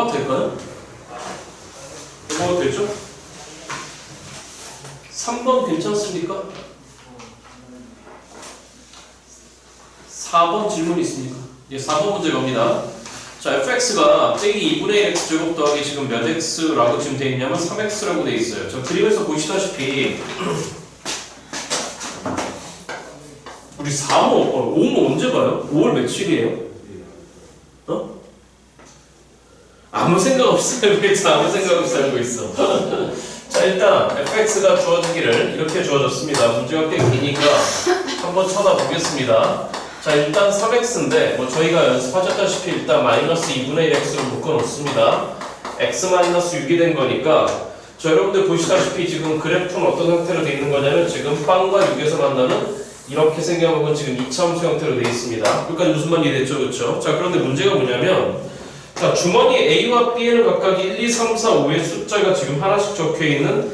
넘어가도 될까요? 넘어가도 되죠? 3번 괜찮습니까? 4번 질문 있습니까? 예, 4번 문제 갑니다. 자, fx가 빼기 2분의 1 x제곱 더하기 지금 몇 x라고 지금 되어 있냐면 3x라고 되어 있어요. 자, 그림에서 보시다시피 우리 5는 언제 봐요? 5월 며칠이에요? 어? 아무 생각 없이 살고 있어. 아무 생각 없이 살고 있어. 자, 일단 fx가 주어지기를 이렇게 주어졌습니다. 문제가 꽤 기니까 한번 쳐다보겠습니다. 자, 일단 3x인데 뭐 저희가 연습하셨다시피 일단 마이너스 2분의 1 x로 묶어놓습니다. x-6이 된 거니까 자, 여러분들 보시다시피 지금 그래프는 어떤 형태로 되어 있는 거냐면 지금 빵과 6에서 만나는 이렇게 생겨먹은 지금 이차함수 형태로 되어 있습니다. 여기까지 무슨 말이 됐죠? 그렇죠? 자, 그런데 문제가 뭐냐면 자, 주머니 A와 B에는 각각 1, 2, 3, 4, 5의 숫자가 지금 하나씩 적혀있는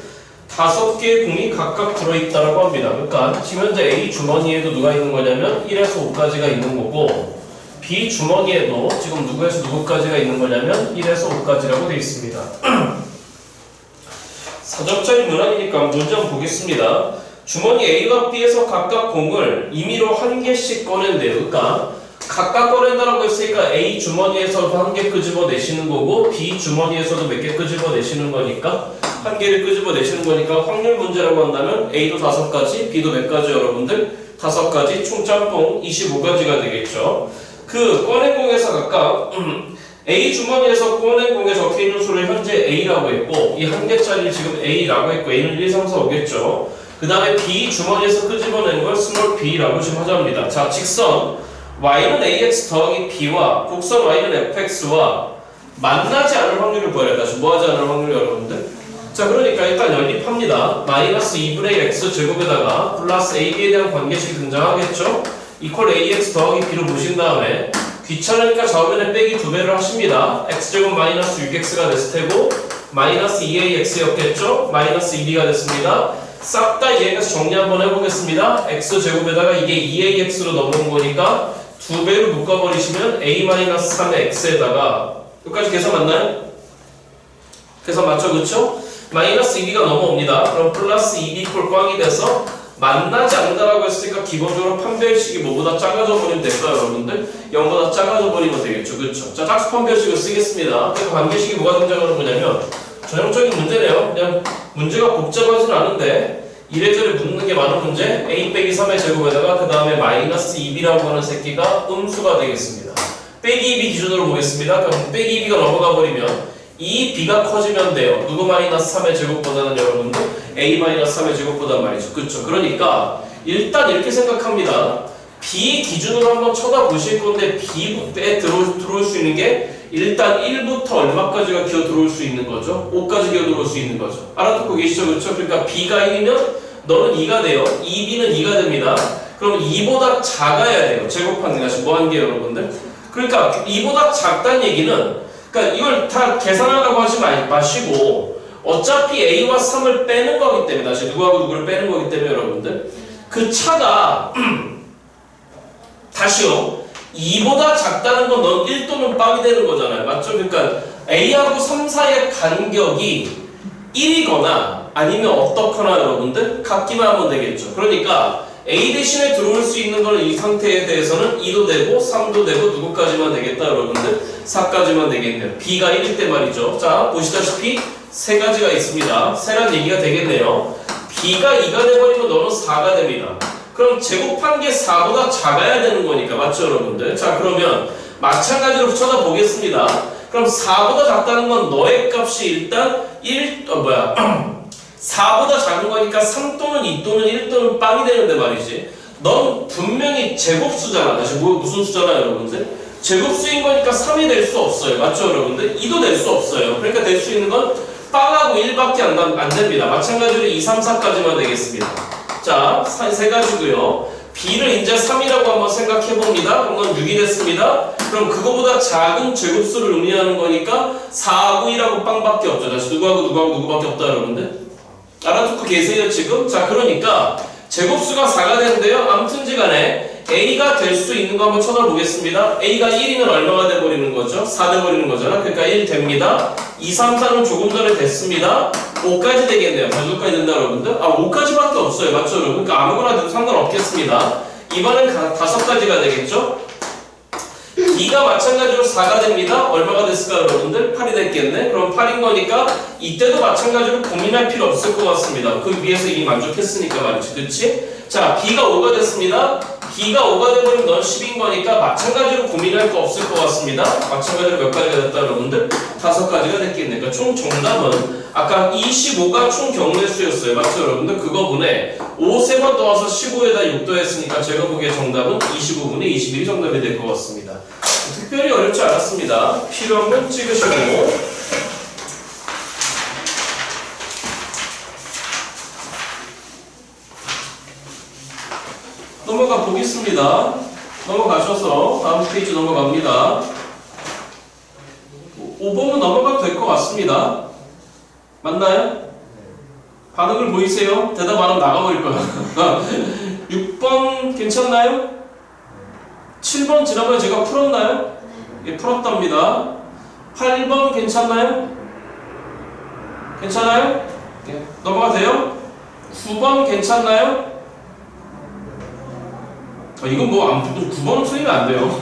5개의 공이 각각 들어있다라고 합니다. 그러니까 지금 현재 A 주머니에도 누가 있는 거냐면 1에서 5까지가 있는 거고 B 주머니에도 지금 누구에서 누구까지가 있는 거냐면 1에서 5까지라고 되어 있습니다. 사접자리 문항이니까 문제 한번 보겠습니다. 주머니 A와 B에서 각각 공을 임의로 한 개씩 꺼낸대요. 그러니까 각각 꺼낸다라고 했으니까 A 주머니에서도 한 개 끄집어내시는 거고 B 주머니에서도 몇 개 끄집어내시는 거니까 한 개를 끄집어내시는 거니까 확률 문제라고 한다면 A도 5가지, B도 몇 가지 여러분들? 5가지, 총 짬뽕 25가지가 되겠죠. 그 꺼낸 공에서 각각 A 주머니에서 꺼낸 공에 적혀있는 수를 현재 A라고 했고 이 한 개짜리를 지금 A라고 했고 A는 1, 3, 4, 5겠죠. 그 다음에 B 주머니에서 끄집어낸 걸 스몰 b라고 지금 하자입니다. 자, 직선 y는 ax 더하기 b와 곡선 y는 fx와 만나지 않을 확률을 구하려. 다시 뭐하지 않을 확률 여러분들? 자, 그러니까 일단 연립합니다. 마이너스 2분의 1 x 제곱에다가 플러스 ab에 대한 관계식이 등장하겠죠? 이퀄 ax 더하기 b로 보신 다음에 귀찮으니까 좌우변에 빼기 2배를 하십니다. x제곱 마이너스 6x가 됐을 테고 마이너스 2ax였겠죠? 마이너스 2b가 됐습니다. 싹 다 얘기해서 정리 한번 해보겠습니다. x제곱에다가 이게 2ax로 넘어온 거니까 2배로 묶어버리시면 a-3의 x에다가 여기까지 계산 맞나요? 계산 맞죠? 그쵸? 마이너스 2b가 넘어옵니다. 그럼 플러스 2b 콜 꽝이 돼서 만나지 않는다라고 했으니까 기본적으로 판별식이 뭐보다 작아져 버리면 될까요, 여러분들? 0보다 작아져 버리면 되겠죠. 그쵸? 자, 짝수 판별식을 쓰겠습니다. 그래서 관계식이 뭐가 등장하는 거냐면 전형적인 문제네요. 그냥 문제가 복잡하진 않은데 이래저래 묻는 게 많은 문제. a 빼기 3의 제곱에다가 그 다음에 마이너스 2b라고 하는 새끼가 음수가 되겠습니다. 빼기 2b 기준으로 보겠습니다. 그럼 빼기 2b가 넘어가 버리면 이 b가 커지면 돼요. 누구 마이너스 3의 제곱보다는 여러분들 a 마이너스 3의 제곱보단 말이죠. 그쵸? 그러니까 일단 이렇게 생각합니다. b 기준으로 한번 쳐다보실 건데 b에 들어올 수 있는 게 일단 1부터 얼마까지가 기어 들어올 수 있는 거죠? 5까지 기어 들어올 수 있는 거죠. 알아듣고 계시죠? 그렇죠? 그러니까 b가 1이면 너는 2가 돼요. 2b는 2가 됩니다. 그럼 2보다 작아야 돼요. 제곱하는 것이 뭐한 게 여러분들? 그러니까 2보다 작다는 얘기는 그러니까 이걸 다 계산하라고 하지 마시고 어차피 a와 3을 빼는 거기 때문에 다시 누구하고 누구를 빼는 거기 때문에 여러분들 그 차가 다시요. 2보다 작다는 건 넌 1 또는 빵이 되는 거잖아요. 맞죠? 그러니까 A하고 3 사이의 간격이 1이거나 아니면 어떻거나 여러분들 같기만 하면 되겠죠. 그러니까 A 대신에 들어올 수 있는 거는 이 상태에 대해서는 2도 되고 3도 되고 누구까지만 되겠다 여러분들? 4까지만 되겠네요. B가 1일 때 말이죠. 자, 보시다시피 세 가지가 있습니다. 세란 얘기가 되겠네요. B가 2가 돼버리면 너는 4가 됩니다. 그럼 제곱한 게 4보다 작아야 되는 거니까 맞죠 여러분들? 자, 그러면 마찬가지로 쳐다보겠습니다. 그럼 4보다 작다는 건 너의 값이 일단 4보다 작은 거니까 3 또는 2 또는 1 또는 빵이 되는데 말이지. 넌 분명히 제곱수잖아. 다시 무슨 수잖아 여러분들? 제곱수인 거니까 3이 될 수 없어요. 맞죠 여러분들? 2도 될 수 없어요. 그러니까 될 수 있는 건 빵하고 1밖에 안 됩니다. 마찬가지로 2, 3, 4까지만 되겠습니다. 자, 세 가지고요. b를 이제 3이라고 한번 생각해 봅니다. 그럼 6이 됐습니다. 그럼 그거보다 작은 제곱수를 의미하는 거니까 4하고 1하고 빵밖에 없죠. 다시 누구하고 누구밖에 없다 여러분들? 알아듣고 계세요 지금? 자, 그러니까 제곱수가 4가 되는데요. 아무튼지 간에 A가 될 수 있는 거 한번 쳐다보겠습니다. A가 1이면 얼마가 돼버리는 거죠? 4 돼버리는 거잖아. 그러니까 1 됩니다. 2, 3, 4는 조금 전에 됐습니다. 5까지 되겠네요. 몇 개까지 된다 여러분들? 5까지밖에 없어요. 맞죠 여러분? 그러니까 아무거나 돼도 상관없겠습니다. 이번엔 5가지가 되겠죠? B가 마찬가지로 4가 됩니다. 얼마가 됐을까 여러분들? 8이 됐겠네. 그럼 8인 거니까 이때도 마찬가지로 고민할 필요 없을 것 같습니다. 그 위에서 이미 만족했으니까 말이지. 그치? 자, B가 5가 됐습니다. B가 5가 되면 넌 10인 거니까 마찬가지로 고민할 거 없을 것 같습니다. 마찬가지로 몇 가지가 됐다 여러분들? 5가지가 됐겠네. 그러니까 총 정답은 아까 25가 총 경우의 수였어요. 맞죠 여러분들? 그거분에 5 3번 더와서 15에다 6 더했으니까 제가 보기에 정답은 25분의 21이 정답이 될 것 같습니다. 특별히 어렵지 않았습니다. 필요한 건 찍으시고 넘어가 보겠습니다. 넘어가셔서 다음 페이지 넘어갑니다. 5번은 넘어가도 될 것 같습니다. 맞나요? 반응을 보이세요? 대답 안 하면 나가버릴 거야. 6번 괜찮나요? 7번 지난번에 제가 풀었나요? 예, 풀었답니다. 8번 괜찮나요? 괜찮아요? 예, 넘어가도 돼요? 9번 괜찮나요? 이건 뭐 안 풀도 9번은 틀리면 안 돼요.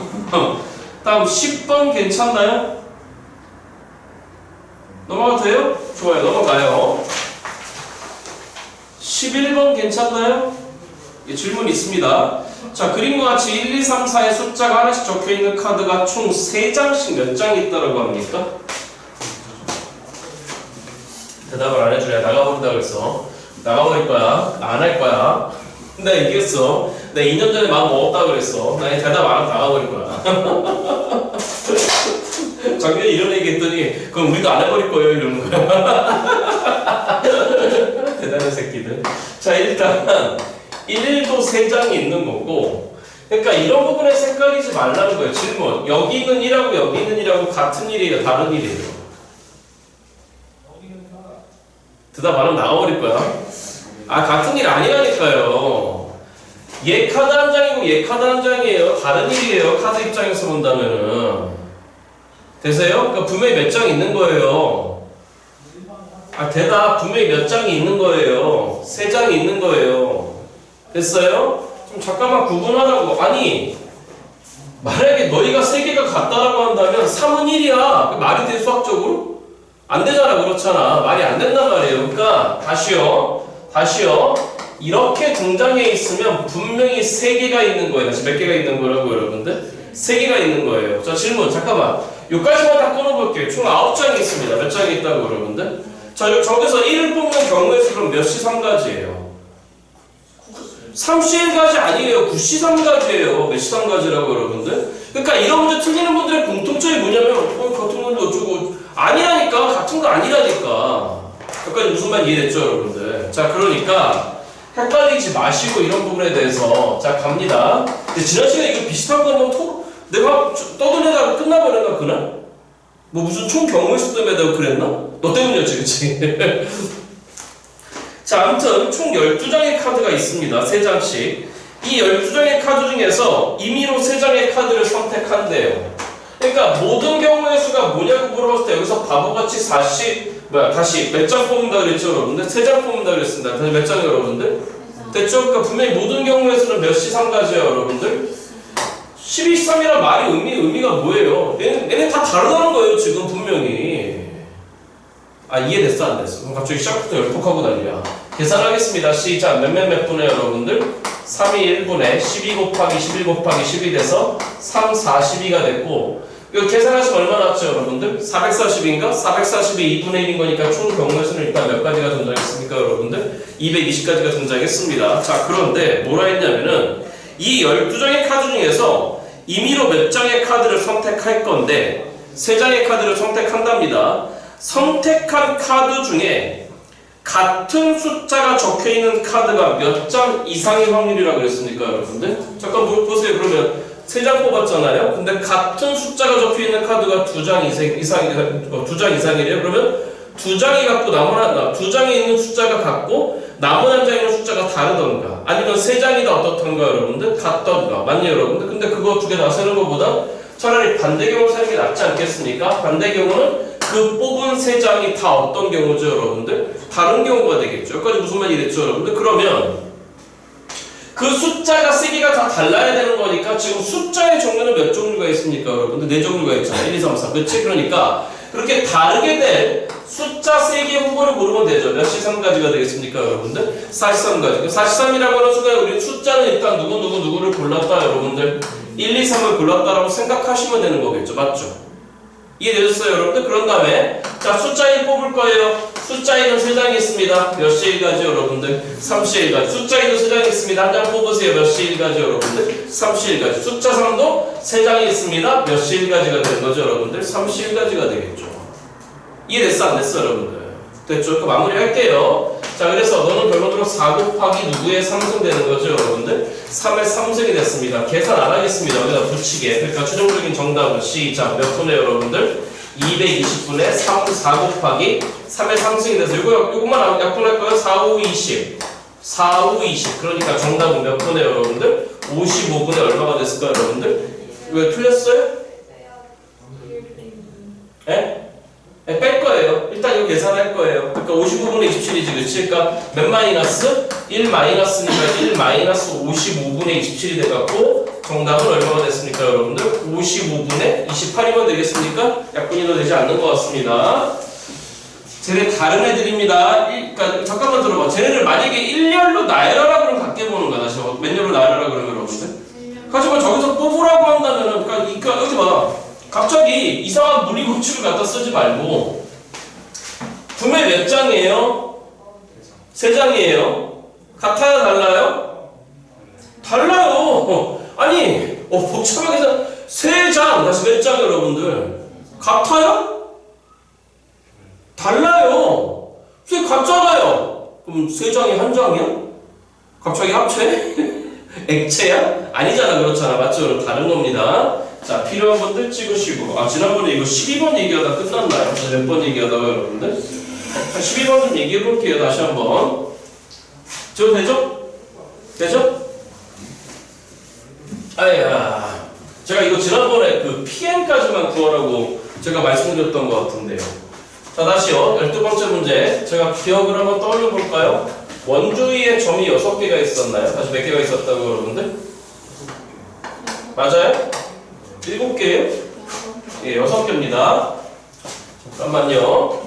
다음 10번 괜찮나요? 넘어가도 돼요? 좋아요. 넘어가요. 11번 괜찮나요? 예, 질문 있습니다. 자, 그림과 같이 1, 2, 3, 4의 숫자가 하나씩 적혀있는 카드가 총 3장씩 몇 장이 있다고 합니까? 대답을 안 해주래. 나가버린다 그랬어. 나가버릴 거야. 안 할 거야. 나 얘기했어. 나 2년 전에 마음 먹었다 그랬어. 나 대답 안 하면 나가버릴 거야. 작년에 이런 얘기 했더니 그럼 우리도 안 해버릴 거예요 이러는 거야. 대단한 새끼들. 자, 일단 1도 3장이 있는 거고, 그러니까 이런 부분에서 헷갈리지 말라는 거예요. 질문. 여기는 1하고 여기는 1하고 같은 일이에요? 다른 일이에요? 대답 안 하면 나가버릴 거야. 같은 일 아니라니까요. 얘 카드 한 장이고 얘 카드 한 장이에요. 다른 일이에요. 카드 입장에서 본다면은. 되세요? 그러니까 분명히 몇 장 있는 거예요. 대답 분명히 몇 장이 있는 거예요. 3장이 있는 거예요. 됐어요? 좀 잠깐만 구분하라고. 아니, 만약에 너희가 3개가 같다라고 한다면 3은 1이야. 말이 돼 수학적으로? 안 되잖아. 그렇잖아. 말이 안 된단 말이에요. 그러니까 다시요. 이렇게 등장해 있으면 분명히 3개가 있는 거예요. 다시 몇 개가 있는 거라고 여러분들? 3개가 있는 거예요. 자, 질문 잠깐만. 여기까지만 다 끊어볼게요. 총 9장이 있습니다. 몇 장이 있다고 여러분들? 자, 저기서 1을 뽑는 경우의 수 그럼 몇 시 3가지예요? 3시 1가지 아니에요. 9시 3가지예요. 몇 시 3가지라고 여러분들? 그러니까 이런 문제 틀리는 분들의 공통점이 뭐냐면 같은 건데 어쩌고 아니라니까. 같은 거 아니라니까. 여기까지 무슨 말 이해됐죠 여러분들? 자, 그러니까 헷갈리지 마시고 이런 부분에 대해서 자, 갑니다. 근데 지난 시간에 이거 비슷한 거 한번 내가 떠들려다가 끝나버렸나 그날? 뭐 무슨 총 경우의 수 때문에 내가 그랬나? 너 때문이었지 그치? 자, 아무튼 총 12장의 카드가 있습니다. 3장씩. 이 12장의 카드 중에서 임의로 3장의 카드를 선택한대요. 그러니까 모든 경우의 수가 뭐냐고 물어봤을 때 여기서 바보같이 다시 몇 장 뽑는다 그랬죠 여러분들? 3장 뽑는다 그랬습니다. 다시 몇 장이요 여러분들? 됐죠? 그러니까 분명히 모든 경우의 수는 몇 시 3가지예요 여러분들? 12, 13이란 말이 의미가 뭐예요? 얘네 다 다르다는 거예요 지금 분명히. 이해됐어 안 됐어? 그럼 갑자기 시작부터 열폭하고 난리야. 계산하겠습니다. 시작. 몇 분에 여러분들? 3이 1분에 12 곱하기 11 곱하기 10이 돼서 3, 42가 됐고, 이거 계산하시면 얼마 나왔죠 여러분들? 440인가? 440이 2분의 1인 거니까 총 경우의 수는 일단 몇 가지가 등장했습니까 여러분들? 220가지가 등장했습니다. 자, 그런데 뭐라 했냐면은 이 12장의 카드 중에서 임의로 몇 장의 카드를 선택할 건데 3장의 카드를 선택한답니다. 선택한 카드 중에 같은 숫자가 적혀있는 카드가 몇 장 이상의 확률이라고 그랬습니까 여러분들? 잠깐 보세요. 그러면 3장 뽑았잖아요. 근데 같은 숫자가 적혀있는 카드가 2장 이상이래요. 그러면 2장이 갖고 2장에 있는 숫자가 같고 나머지 한 장의 숫자가 다르던가 아니면 세 장이다 어떻던가 여러분들 같던가 맞네요 여러분들. 근데 그거 두 개 다 세는 것보다 차라리 반대 경우를 세는 게 낫지 않겠습니까? 반대 경우는 그 뽑은 세 장이 다 어떤 경우죠 여러분들? 다른 경우가 되겠죠. 여기까지 무슨 말이 됐죠 여러분들? 그러면 그 숫자가 세 개가 다 달라야 되는 거니까 지금 숫자의 종류는 몇 종류가 있습니까 여러분들? 네 종류가 있잖아요. 1, 2, 3, 4 그렇지? 그러니까 그렇게 다르게 된 숫자 3개의 후보를 고르면 되죠. 몇 시 3가지가 되겠습니까 여러분들? 43가지. 43이라고 하는 순간 우리 숫자는 일단 누구를 골랐다 여러분들? 1, 2, 3을 골랐다라고 생각하시면 되는 거겠죠. 맞죠? 이해되셨어요 여러분들? 그런 다음에 자 숫자 1 뽑을 거예요. 숫자 1은 3장이 있습니다. 몇 시에 1가지 여러분들? 3시에 1가지. 숫자 2도 3장이 있습니다. 한 장 뽑으세요. 몇 시에 1가지 여러분들? 3시에 1가지. 숫자 3도 3장이 있습니다. 몇 시에 1가지가 되는 거죠 여러분들? 3시에 1가지가 되겠죠. 이해됐어 안 됐어 여러분들? 됐죠? 그 마무리 할게요. 자 그래서 너는 결론적으로 4 곱하기 누구의 3승 되는 거죠 여러분들? 3의 3승이 됐습니다. 계산 안 하겠습니다. 여기다 붙이게. 그러니까 최종적인 정답은 시작 몇 분에 여러분들? 220분에 4 곱하기 3의 3승이 돼서 요것만 약분할 거예요. 4, 5, 20 4, 5, 20 그러니까 정답은 몇 분에 여러분들? 55분에 얼마가 됐을까요 여러분들? 왜 틀렸어요? 예? 네, 뺄 거예요. 일단 이거 계산할 거예요. 그러니까 55분의 27이지, 그치? 그러니까 몇 마이너스? 1 마이너스니까 1 마이너스 55분의 27이 돼갖고 정답은 얼마가 됐습니까, 여러분들? 55분의 28이면 되겠습니까? 약분이 더 되지 않는 것 같습니다. 쟤네 다른 애들입니다. 그러니까 잠깐만 들어봐. 쟤네를 만약에 1열로 나열하라 그러면 갖게 보는 거야. 다시 몇 열로 나열하라 그러면 여러분들? 하지만 저기서 뽑으라고 한다면은, 그러니까 여기 봐. 갑자기 이상한 물리 법칙을 갖다 쓰지 말고 분명히 몇 장이에요? 3장이에요. 같아요? 달라요? 달라요. 아니 복잡하게 해서 3장 다시 몇 장 여러분들? 같아요? 달라요. 왜 같잖아요. 그럼 3장이 1장이야? 갑자기 합체? 액체야? 아니잖아. 그렇잖아. 맞죠? 그럼 다른 겁니다. 자, 필요한 분들 찍으시고. 지난번에 이거 12번 얘기하다 끝났나요? 몇 번 얘기하다가 여러분들? 12번 좀 얘기해 볼게요. 다시 한번. 저 되죠? 되죠? 아야. 제가 이거 지난번에 그 PM까지만 구하라고 제가 말씀드렸던 것 같은데요. 자, 다시요. 12번째 문제. 제가 기억을 한번 떠올려 볼까요? 원주위에 점이 6개가 있었나요? 다시 몇 개가 있었다고 여러분들? 맞아요? 7개예요? 예, 6개입니다. 잠깐만요.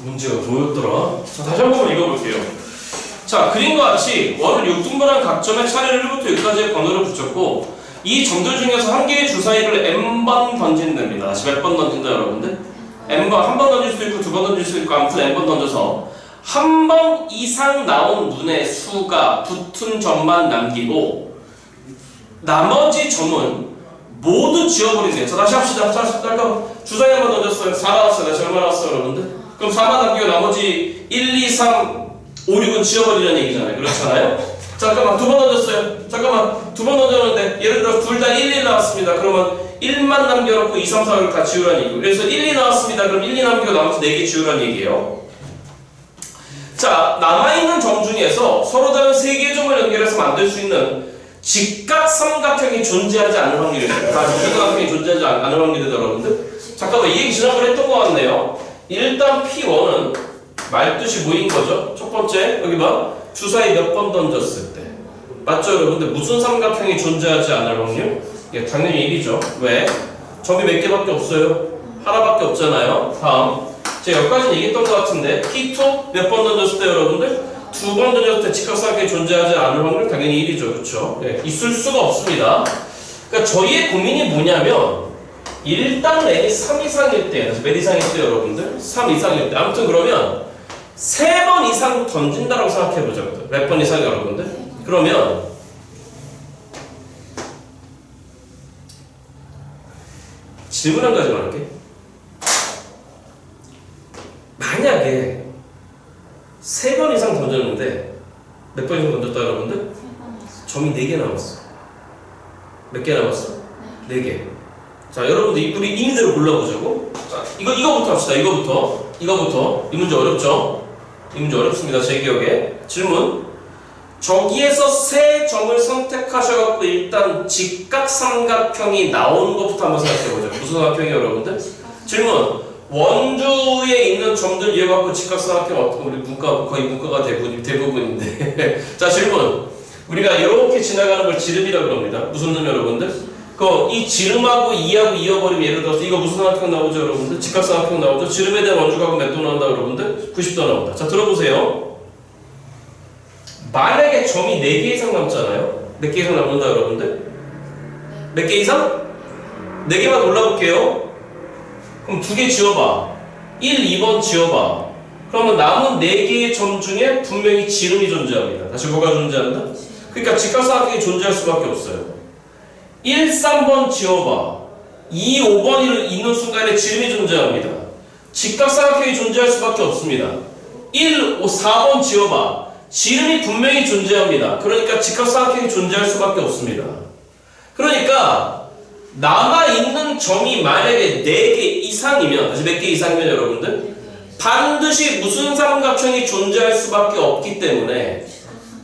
문제가 뭐였더라? 자, 다시 한 번 읽어볼게요. 자, 그림과 같이 원을 6등분한 각 점에 차례를 1부터 6까지의 번호를 붙였고 이 점들 중에서 한 개의 주사위를 n번 던진답니다. 다시 몇 번 던진다 여러분들? n번, 한 번 던질 수도 있고 2번 던질 수도 있고 아무튼 n번 던져서 한 번 이상 나온 문의 수가 붙은 점만 남기고 나머지 점은 모두 지워버리세요. 자, 다시 합시다. 잠깐 주사위 한 번 던졌어요. 4 나왔어요. 다시 얼마 나왔어요 여러분들? 그럼 4만 남기고 나머지 1, 2, 3, 5, 6은 지워버리라는 얘기잖아요. 그렇잖아요? 잠깐만 2번 던졌어요. 잠깐만 2번 던졌는데 예를 들어 둘 다 1, 2 나왔습니다. 그러면 1만 남겨놓고 2, 3, 4를 다 지우라는 얘기고 그래서 1, 2 나왔습니다. 그럼 1, 2 남기고 나머지 4개 지우라는 얘기예요. 자, 남아있는 점 중에서 서로 다른 3개의 점을 연결해서 만들 수 있는 직각삼각형이 존재하지 않을 확률입니다. 직각삼각형이 존재하지 않을 확률이다 여러분들. 잠깐만 이 얘기 지난번에 했던 것 같네요. 일단 P1은 말뜻이 뭐인 거죠? 첫 번째 여기 봐. 주사위 몇 번 던졌을 때 맞죠 여러분들? 무슨 삼각형이 존재하지 않을 확률? 예, 당연히 1이죠. 왜? 점이 몇 개밖에 없어요? 하나밖에 없잖아요. 다음 제가 여기까지는 얘기했던 것 같은데 P2 몇 번 던졌을 때 여러분들? 2번 던졌을 때 직각삼각형이 존재하지 않을 확률 당연히 1이죠. 그렇죠? 예, 있을 수가 없습니다. 그러니까 저희의 고민이 뭐냐면 일단 n이 3 이상일 때 몇 이상일 때 여러분들? 3 이상일 때 아무튼 그러면 3번 이상 던진다라고 생각해보자고요. 몇 번 이상 여러분들? 그러면 질문 한 가지만 할게. 만약에 3번 이상 던졌는데 몇 번 이상 던졌다 여러분들? 점이 4개 남았어. 몇 개 남았어? 4개. 자, 여러분들 우리 이 문제를 골라보자고. 자, 이거부터 합시다. 이거부터. 이 문제 어렵죠? 이 문제 어렵습니다. 제 기억에. 질문. 저기에서 세 점을 선택하셔갖고 일단 직각삼각형이 나오는 것부터 한번 생각해보죠. 무슨 삼각형이에요, 여러분들? 질문. 원주에 있는 점들 이어갖고 직각삼각형 우리 거의 문과가 대부분인데. 자, 질문. 우리가 이렇게 지나가는 걸 지름이라고 그럽니다. 무슨 놈 여러분들? 이 지름하고 2하고 이어버리면 예를 들어서 이거 무슨 삼각형 나오죠 여러분들? 직각삼각형 나오죠? 지름에 대한 원주각은 몇 도 나온다 여러분들? 90도 나온다. 자, 들어보세요. 만약에 점이 4개 이상 남잖아요? 몇 개 이상 남는다 여러분들? 몇 개 이상? 4개만 골라볼게요. 그럼 2개 지워봐. 1, 2번 지워봐. 그러면 남은 4개의 점 중에 분명히 지름이 존재합니다. 다시 뭐가 존재한다? 그러니까 직각삼각형이 존재할 수밖에 없어요. 1, 3번 지워봐. 2, 5번이 있는 순간에 지름이 존재합니다. 직각삼각형이 존재할 수밖에 없습니다. 1, 5, 4번 지워봐. 지름이 분명히 존재합니다. 그러니까 직각삼각형이 존재할 수밖에 없습니다. 그러니까 남아있는 점이 만약에 4개 이상이면, 다시 몇 개 이상이면 여러분들? 반드시 무슨 삼각형이 존재할 수밖에 없기 때문에,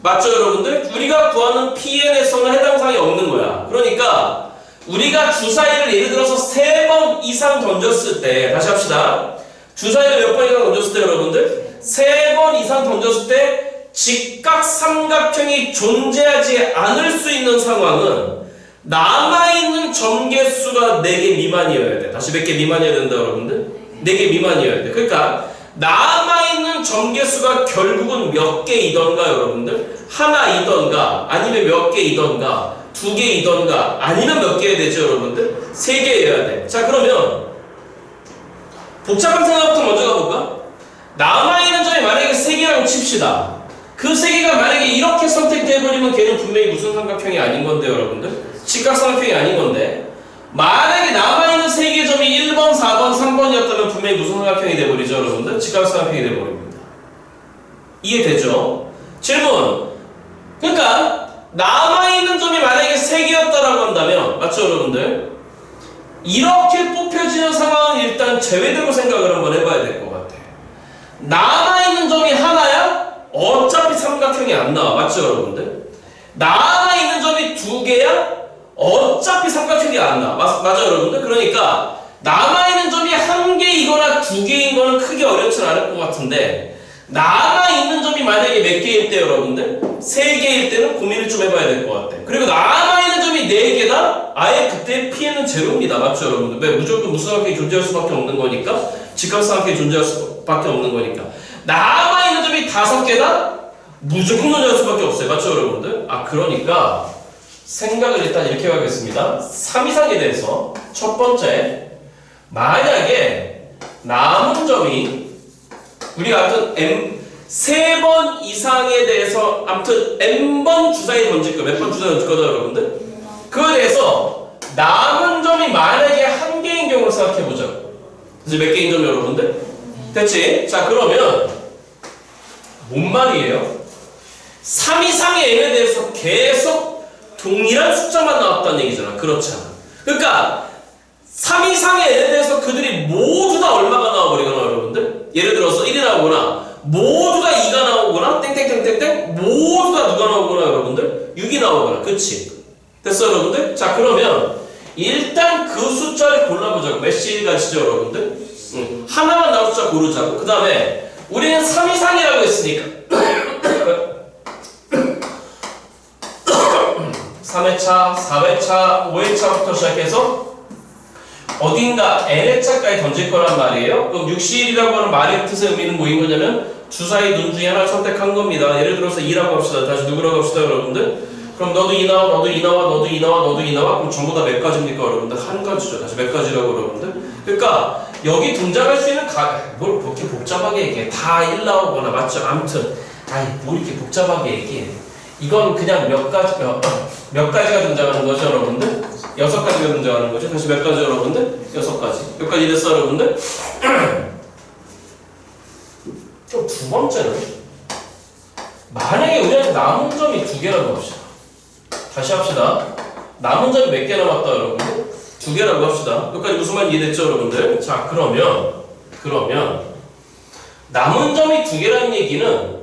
맞죠 여러분들? 우리가 구하는 PN에서는 해당 사항이 없는 거야. 그러니까 우리가 주사위를 예를 들어서 3번 이상 던졌을 때, 다시 합시다. 주사위를 몇 번 이상 던졌을 때 여러분들? 3번 이상 던졌을 때 직각삼각형이 존재하지 않을 수 있는 상황은 남아있는 점 개수가 4개 미만이어야 돼. 다시 몇 개 미만이어야 된다 여러분들? 4개 미만이어야 돼. 그러니까 남아있는 점 개수가 결국은 몇 개이던가 여러분들? 하나이던가 아니면 몇 개이던가 2개이던가 아니면 몇 개야 되죠 여러분들? 3개여야 돼. 자, 그러면 복잡한 생각부터 먼저 가볼까? 남아있는 점이 만약에 3개라고 칩시다. 그 3개가 만약에 이렇게 선택돼버리면 걔는 분명히 무슨 삼각형이 아닌 건데 여러분들? 직각삼각형이 아닌 건데, 만약에 남아있는 3개의 점이 1번, 4번, 3번이었다면 분명히 무슨 삼각형이 돼버리죠 여러분들? 직각삼각형이 돼버립니다. 이해되죠? 질문. 그러니까 남아있는 점이 만약에 3개였다라고 한다면, 맞죠 여러분들? 이렇게 뽑혀지는 상황은 일단 제외되고 생각을 한번 해봐야 될 것 같아. 남아있는 점이 하나야? 어차피 삼각형이 안 나와. 맞죠 여러분들? 남아있는 점이 2개야? 어차피 삼각형이 안 나와. 맞죠 여러분들? 그러니까 남아있는 점이 1개이거나 2개인 거는 크게 어렵진 않을 것 같은데, 남아있는 점이 만약에 몇 개일 때 여러분들? 3개일 때는 고민을 좀 해봐야 될 것 같아. 그리고 남아있는 점이 4개다? 아예 그때 P는 제로입니다. 맞죠 여러분들? 왜? 무조건 무슨 삼각형이 존재할 수밖에 없는 거니까, 직각삼각형이 존재할 수밖에 없는 거니까. 남아있는 점이 5개다? 무조건 존재할 수밖에 없어요. 맞죠 여러분들? 그러니까 생각을 일단 이렇게 하겠습니다. 3 이상에 대해서 첫 번째, 만약에 남은 점이 우리가 아무튼 3번 이상에 대해서 아무튼 N번 주사위 던질 거, 몇 번 주사위 던질 거죠 여러분들? 그거에 대해서 남은 점이 만약에 1개인 경우를 생각해보자. 그래서 몇 개인 점 여러분들? 됐지? 자, 그러면 뭔 말이에요? 3 이상의 N에 대해서 계속 동일한 숫자만 나왔다는 얘기잖아. 그렇잖아. 그러니까 3 이상의 N에 대해서 그들이 모두 다 얼마가 나와버리거나 여러분들? 예를 들어서 1이 나오거나 모두 다 2가 나오거나 땡땡땡땡땡 모두 다 누가 나오거나 여러분들? 6이 나오거나. 그치? 됐어 여러분들? 자, 그러면 일단 그 숫자를 골라보자고. 몇 가지죠 여러분들? 하나만 나올 숫자 고르자고. 그 다음에 우리는 3 이상이라고 했으니까 3회차, 4회차, 5회차부터 시작해서 어딘가 n회차까지 던질 거란 말이에요. 그럼 60이라고 하는 말의 뜻의 의미는 뭐인 거냐면 주사위 눈 중에 하나를 선택한 겁니다. 예를 들어서 2라고 합시다. 다시 누구라고 합시다 여러분들? 그럼 너도 2 나와, 너도 2 나와, 너도 2 나와, 너도 2 나와. 그럼 전부 다 몇 가지입니까 여러분들? 한 가지죠. 다시 몇 가지라고 여러분들? 그러니까 여기 등장할 수 있는 뭘 그렇게 복잡하게 얘기해. 다 1 나오거나. 맞죠? 아무튼 뭘 이렇게 복잡하게 얘기해. 이건 그냥 몇 가지가 등장하는 거죠 여러분들? 6가지가 등장하는 거죠. 다시 몇 가지 여러분들? 6가지. 몇 가지 됐어 여러분들? 그럼 두 번째는 만약에 우리한테 남은 점이 2개라고 합시다. 다시 합시다. 남은 점이 몇 개 남았다 여러분들? 2개라고 합시다. 여기까지 무슨 말 이해됐죠 여러분들? 자 그러면 남은 점이 2개라는 얘기는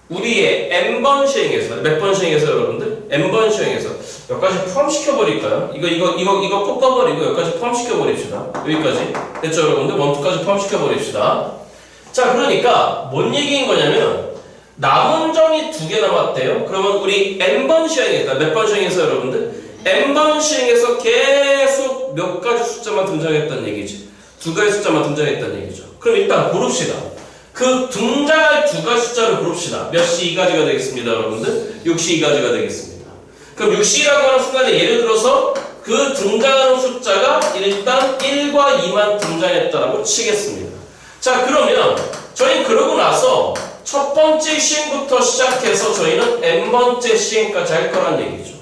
우리의 n번 시행에서 몇 번 시행에서 여러분들? n번 시행에서 여기까지 포함시켜 버릴까요? 이거 꼽아버리고 여기까지 포함시켜 버립시다. 여기까지 됐죠 여러분들? 원투까지 포함시켜 버립시다. 자 그러니까 뭔 얘기인 거냐면 남은 점이 2개 남았대요. 그러면 우리 n번 시행에서 몇 번 시행에서 여러분들? n번 시행에서 계속 몇 가지 숫자만 등장했다는 얘기지. 2가지 숫자만 등장했다는 얘기죠. 그럼 일단 고릅시다. 그 등장할 2가지 숫자를 고릅시다. 몇 시 2가지가 되겠습니다 여러분들? 6시 2가지가 되겠습니다. 그럼 6시라고 하는 순간에 예를 들어서 그 등장하는 숫자가 일단 1과 2만 등장했다라고 치겠습니다. 자 그러면 저희 그러고 나서 첫 번째 시행부터 시작해서 저희는 n번째 시행까지 할 거란 얘기죠.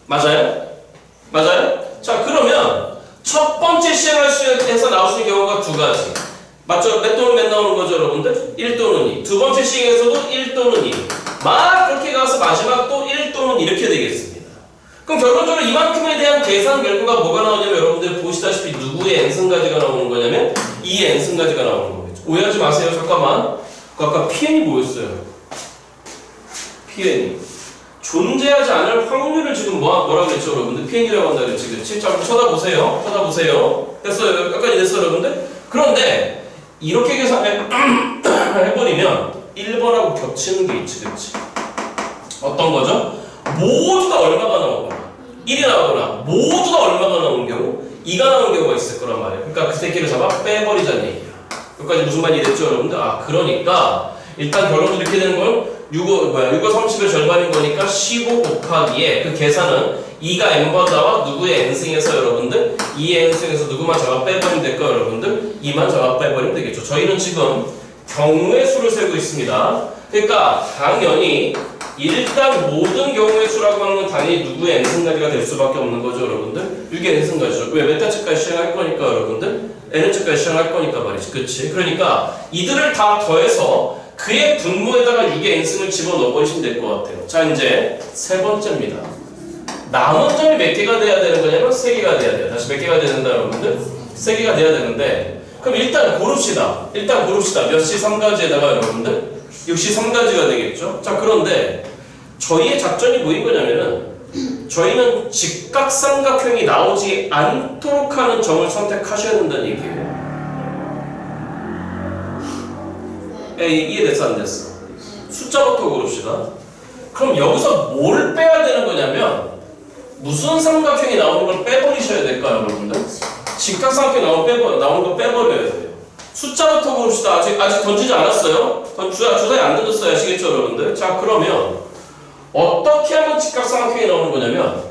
맞아요? 맞아요? 자 그러면 첫 번째 시행할 수 해서 나올 수 있는 경우가 2가지. 맞죠? 몇 또는 몇 나오는 거죠 여러분들? 1 또는 2. 두 번째 시행에서도 1 또는 2. 막 그렇게 가서 마지막 또 1 또는 이렇게 되겠습니다. 그럼 결론적으로 이만큼에 대한 계산 결과가 뭐가 나오냐면 여러분들 보시다시피 누구의 n승까지가 나오는 거냐면 2의 n승까지가 나오는 거겠죠. 오해하지 마세요. 잠깐만. 아까 PN이 뭐였어요? PN이 존재하지 않을 확률을 지금 뭐라고 그랬죠 여러분들? PN이라고 한다 그랬지. 그렇지? 자 그럼 쳐다보세요. 됐어요? 여기까지 됐어요 여러분들? 그런데 이렇게 계산해버리면 1번하고 겹치는 게 있지, 그치? 어떤 거죠? 모두 다 얼마가 나오거나 1이 나오거나 모두 다 얼마가 나오는 경우 2가 나오는 경우가 있을 거란 말이에요. 그러니까 그 새끼를 잡아 빼버리자는 얘기야. 여기까지 무슨 말이 됐죠 여러분들? 그러니까 일단 결론은 이렇게 되는 건 6어 30의 절반인 거니까 15 곱하기에 그 계산은 2가 n번 나와 누구의 n승에서 여러분들 2의 n승에서 누구만 잡아 빼버리면 될까요 여러분들? 2만 잡아 빼버리면 되겠죠. 저희는 지금 경우의 수를 세고 있습니다. 그러니까 당연히 일단 모든 경우의 수라고 하는 건 당연히 누구의 n승까지가 될 수밖에 없는 거죠 여러분들? 6의 n승까지죠. 왜? 몇 단체까지 시행할 거니까 여러분들? n은까지 시행할 거니까 말이지. 그치? 그러니까 이들을 다 더해서 그의 분모에다가 6의 n승을 집어넣어 버리시면 될 것 같아요. 자 이제 세 번째입니다. 남은 점이 몇 개가 돼야 되는 거냐면 3개가 돼야 돼요. 다시 몇 개가 돼야 된다 여러분들? 3개가 돼야 되는데 그럼 일단 고릅시다. 몇 시 3가지에다가 여러분들? 6시 3가지가 되겠죠? 자 그런데 저희의 작전이 뭐인 거냐면은 저희는 직각삼각형이 나오지 않도록 하는 점을 선택하셔야 된다는 얘기예요. 이해됐어 안 됐어? 숫자부터 고릅시다. 그럼 여기서 뭘 빼야 되는 거냐면 무슨 삼각형이 나오는 걸 빼버리셔야 될까요 여러분들? 직각삼각형이 나오는 거 빼버려야 돼요. 숫자부터 고릅시다. 아직 던지지 않았어요. 주사위 안 던졌어요. 아시겠죠 여러분들? 자 그러면 어떻게 하면 직각삼각형이 나오는 거냐면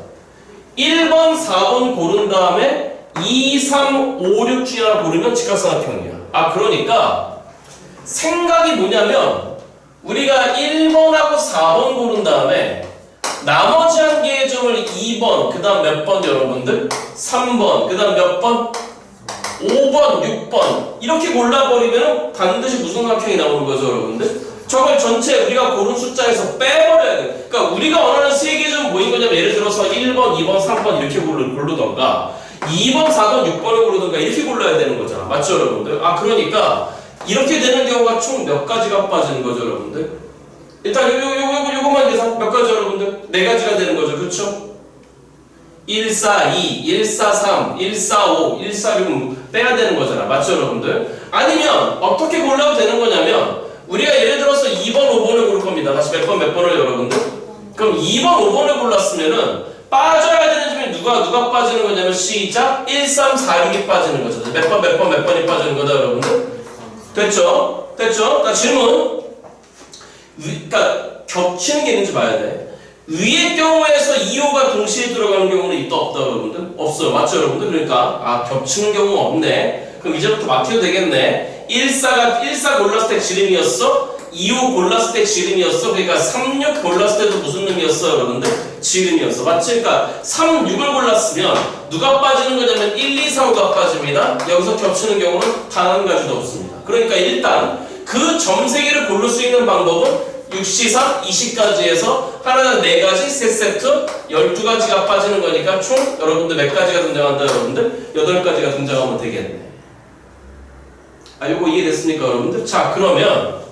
1번, 4번 고른 다음에 2, 3, 5, 6 중에 하나 고르면 직각삼각형이야. 그러니까 생각이 뭐냐면 우리가 1번하고 4번 고른 다음에 나머지 한 개의 점을 2번, 그 다음 몇 번 여러분들? 3번, 그 다음 몇 번? 5번, 6번 이렇게 골라버리면 반드시 무슨 삼각형이 나오는 거죠 여러분들? 저걸 전체 우리가 고른 숫자에서 빼버려야 돼요. 그러니까 우리가 원하는 3개 점 뭐인 거냐면 예를 들어서 1번, 2번, 3번 이렇게 고르던가 2번, 4번, 6번을 고르던가 이렇게 골라야 되는 거잖아. 맞죠 여러분들? 그러니까 이렇게 되는 경우가 총 몇 가지가 빠지는 거죠 여러분들? 일단 요거만 계산 몇 가지 여러분들? 4가지가 되는 거죠. 그렇죠? 1, 4, 2, 1, 4, 3, 1, 4, 5, 1, 4, 6 빼야 되는 거잖아. 맞죠 여러분들? 아니면 어떻게 골라도 되는 거냐면 우리가 예를 들어서 2번, 5번을 고를 겁니다. 다시 몇 번을 여러분들? 그럼 2번, 5번을 골랐으면은 빠져야 되는 점이 누가 빠지는 거냐면 시작 1, 3, 4, 6이 빠지는 거죠. 몇 번이 빠지는 거다 여러분들? 됐죠? 자 질문. 그러니까 겹치는 게 있는지 봐야 돼. 위의 경우에서 2, 5가 동시에 들어가는 경우는 있다 없다 여러분들? 없어요. 맞죠 여러분들? 그러니까 겹치는 경우가 없네. 그럼 이제부터 맞춰도 되겠네. 1, 4 골랐을 때 지름이었어. 2, 5 골랐을 때 지름이었어. 그러니까 3, 6 골랐을 때도 무슨 놈이었어 여러분들? 지름이었어. 맞지? 그러니까 3, 6을 골랐으면 누가 빠지는 거냐면 1, 2, 4, 5가 빠집니다. 여기서 겹치는 경우는 단 한 가지도 없습니다. 그러니까 일단 그 점 3개를 고를 수 있는 방법은 6시상 20까지 해서 하나는 4가지, 3세트, 12가지가 빠지는 거니까 총 여러분들 몇 가지가 등장한다 여러분들? 8가지가 등장하면 되겠네. 아, 요거 이해됐습니까 여러분들? 자, 그러면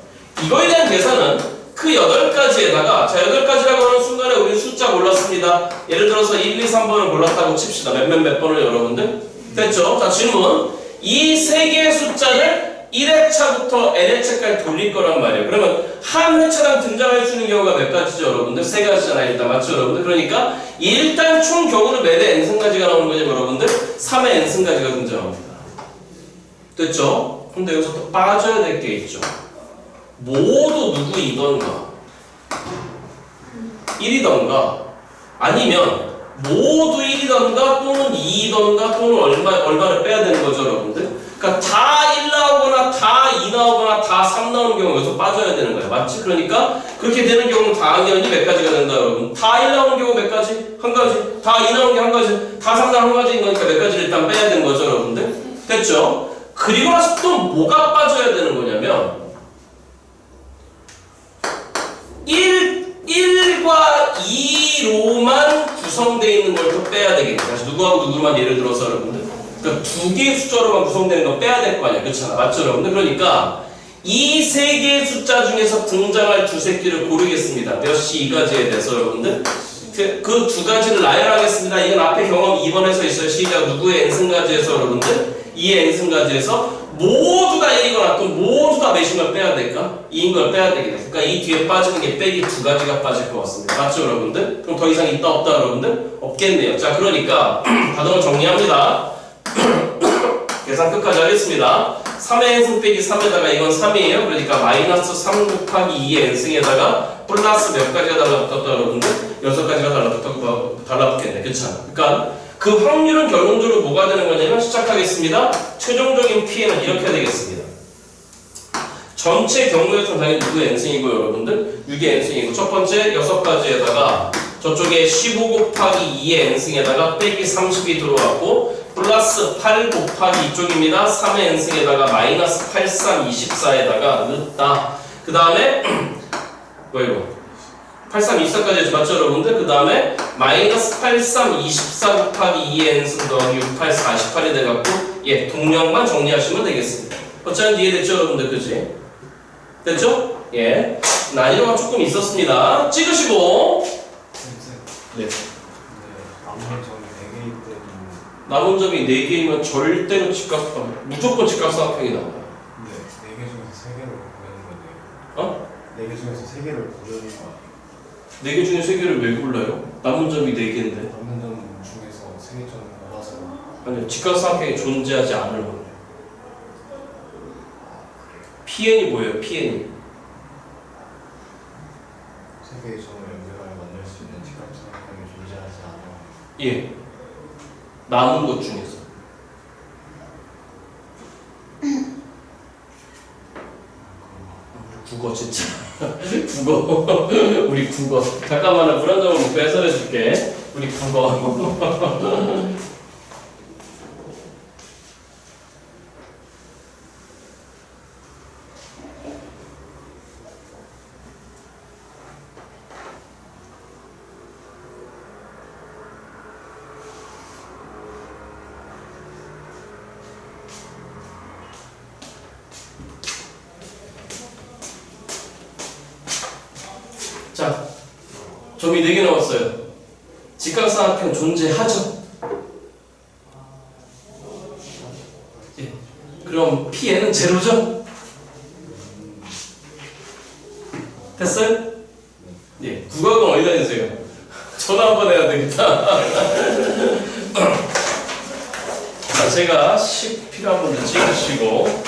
이거에 대한 계산은 그 8가지에다가 자, 8가지라고 하는 순간에 우리 숫자 골랐습니다. 예를 들어서 1, 2, 3번을 골랐다고 칩시다. 몇 번을 여러분들? 됐죠? 자, 질문. 이 3개의 숫자를 1회차부터 n회차까지 돌릴 거란 말이에요. 그러면 한 회차당 등장할 수 있는 경우가 몇 가지죠, 여러분들? 3가지잖아요, 일단. 맞죠, 여러분들? 그러니까 일단 총 경우는 몇의 n승가지가 나오는 거죠, 여러분들? 3의 n승가지가 등장합니다. 됐죠? 근데 여기서 또 빠져야 될 게 있죠. 모두 누구이던가 1이던가 아니면 모두 1이던가 또는 2이던가 또는 얼마를 빼야 되는 거죠, 여러분들? 그러니까 다 1 나오거나 다 2 나오거나 다 3 나오는 경우가 여기서 빠져야 되는 거예요. 맞지? 그러니까 그렇게 되는 경우는 당연히 몇 가지가 된다, 여러분. 다 1 나오는 경우 몇 가지? 한 가지. 다 2 나오는 게 한 가지. 다 3 나오는 한 가지인 거니까 몇 가지를 일단 빼야 되는 거죠, 여러분들? 됐죠? 그리고 나서 또 뭐가 빠져야 되는 거냐면 1과 2로만 구성되어 있는 걸 또 빼야 되겠네. 다시 누구하고 누구만 예를 들어서 여러분들. 그러니까 2개의 숫자로만 구성되는 거 빼야 될 거 아니야. 그렇잖아. 맞죠, 여러분들? 그러니까 이 3개의 숫자 중에서 등장할 두세 개를 고르겠습니다. 몇 시 2가지에 대해서 여러분들. 그 2가지를 나열하겠습니다. 이건 앞에 경험 2번에서 있어요. 시작. 누구의 n승가지에서 여러분들. 2의 n승가지에서 모두 다 1이거나 또 모두 다 몇인 걸 빼야 될까? 2인 걸 빼야 되겠네. 그러니까 이 뒤에 빠지는 게 빼기 2가지가 빠질 것 같습니다. 맞죠, 여러분들? 그럼 더 이상 있다 없다, 여러분들? 없겠네요. 자, 그러니까 단어를 정리합니다. 계산 끝까지 하겠습니다. 3의 n승 빼기 3에다가 이건 3이에요. 그러니까 마이너스 3 곱하기 2의 n승에다가 플러스 몇 가지가 달라붙었다, 여러분들? 6가지가 달라붙겠네. 그렇잖아. 그러니까 그 확률은 결론적으로 뭐가 되는 거냐면 시작하겠습니다. 최종적인 피해는 이렇게 되겠습니다. 전체 경우에서 당연히 누구의 n승이고 여러분들 6의 n승이고 첫 번째 6가지에다가 저쪽에 15 곱하기 2의 n승에다가 빼기 30이 들어왔고 플러스 8 곱하기 이쪽입니다. 3의 n승에다가 마이너스 83 24에다가 넣었다. 그 다음에 뭐야 이거 83, 24까지 맞죠, 여러분들? 그 다음에 마이너스 83, 24 곱하기 2의 n승 더하기 68, 48이 돼갖고 예, 동력만 정리하시면 되겠습니다. 어차피 이해됐죠, 여러분들? 그지? 됐죠? 예. 난이도가 조금 있었습니다. 찍으시고 네. 남은 점이 4개이면 절대로 무조건 직각삼각형이 나와요. 네, 4개 중에서 3개를 고르는 건데요. 어? 4개 중에서 3개를 고르는 거. 4개 중에 3개를 왜 골라요? 남은 점이 4개인데. 남는 점 중에서 3개 골라서. 아니요, 직각삼각형이 존재하지 않을 거예요. PN이 뭐예요? PN이. 3개의 점을 연결하여 만들 수 있는 직각삼각형이 존재하지 않아. 예. 남은 것 중에서. 국어 진짜. 국어. 우리 국어. 잠깐만, 물 한 잔만 먹고 해설해 줄게. 우리 국어. 자, 점이 4개 나왔어요. 직각삼각형 존재하죠? 예. 그럼 Pn은 제로죠? 됐어요? 예. 국악은 어디다 내세요? 전화 한번 해야 되겠다. 자, 제가 10 필요한 분들 찍으시고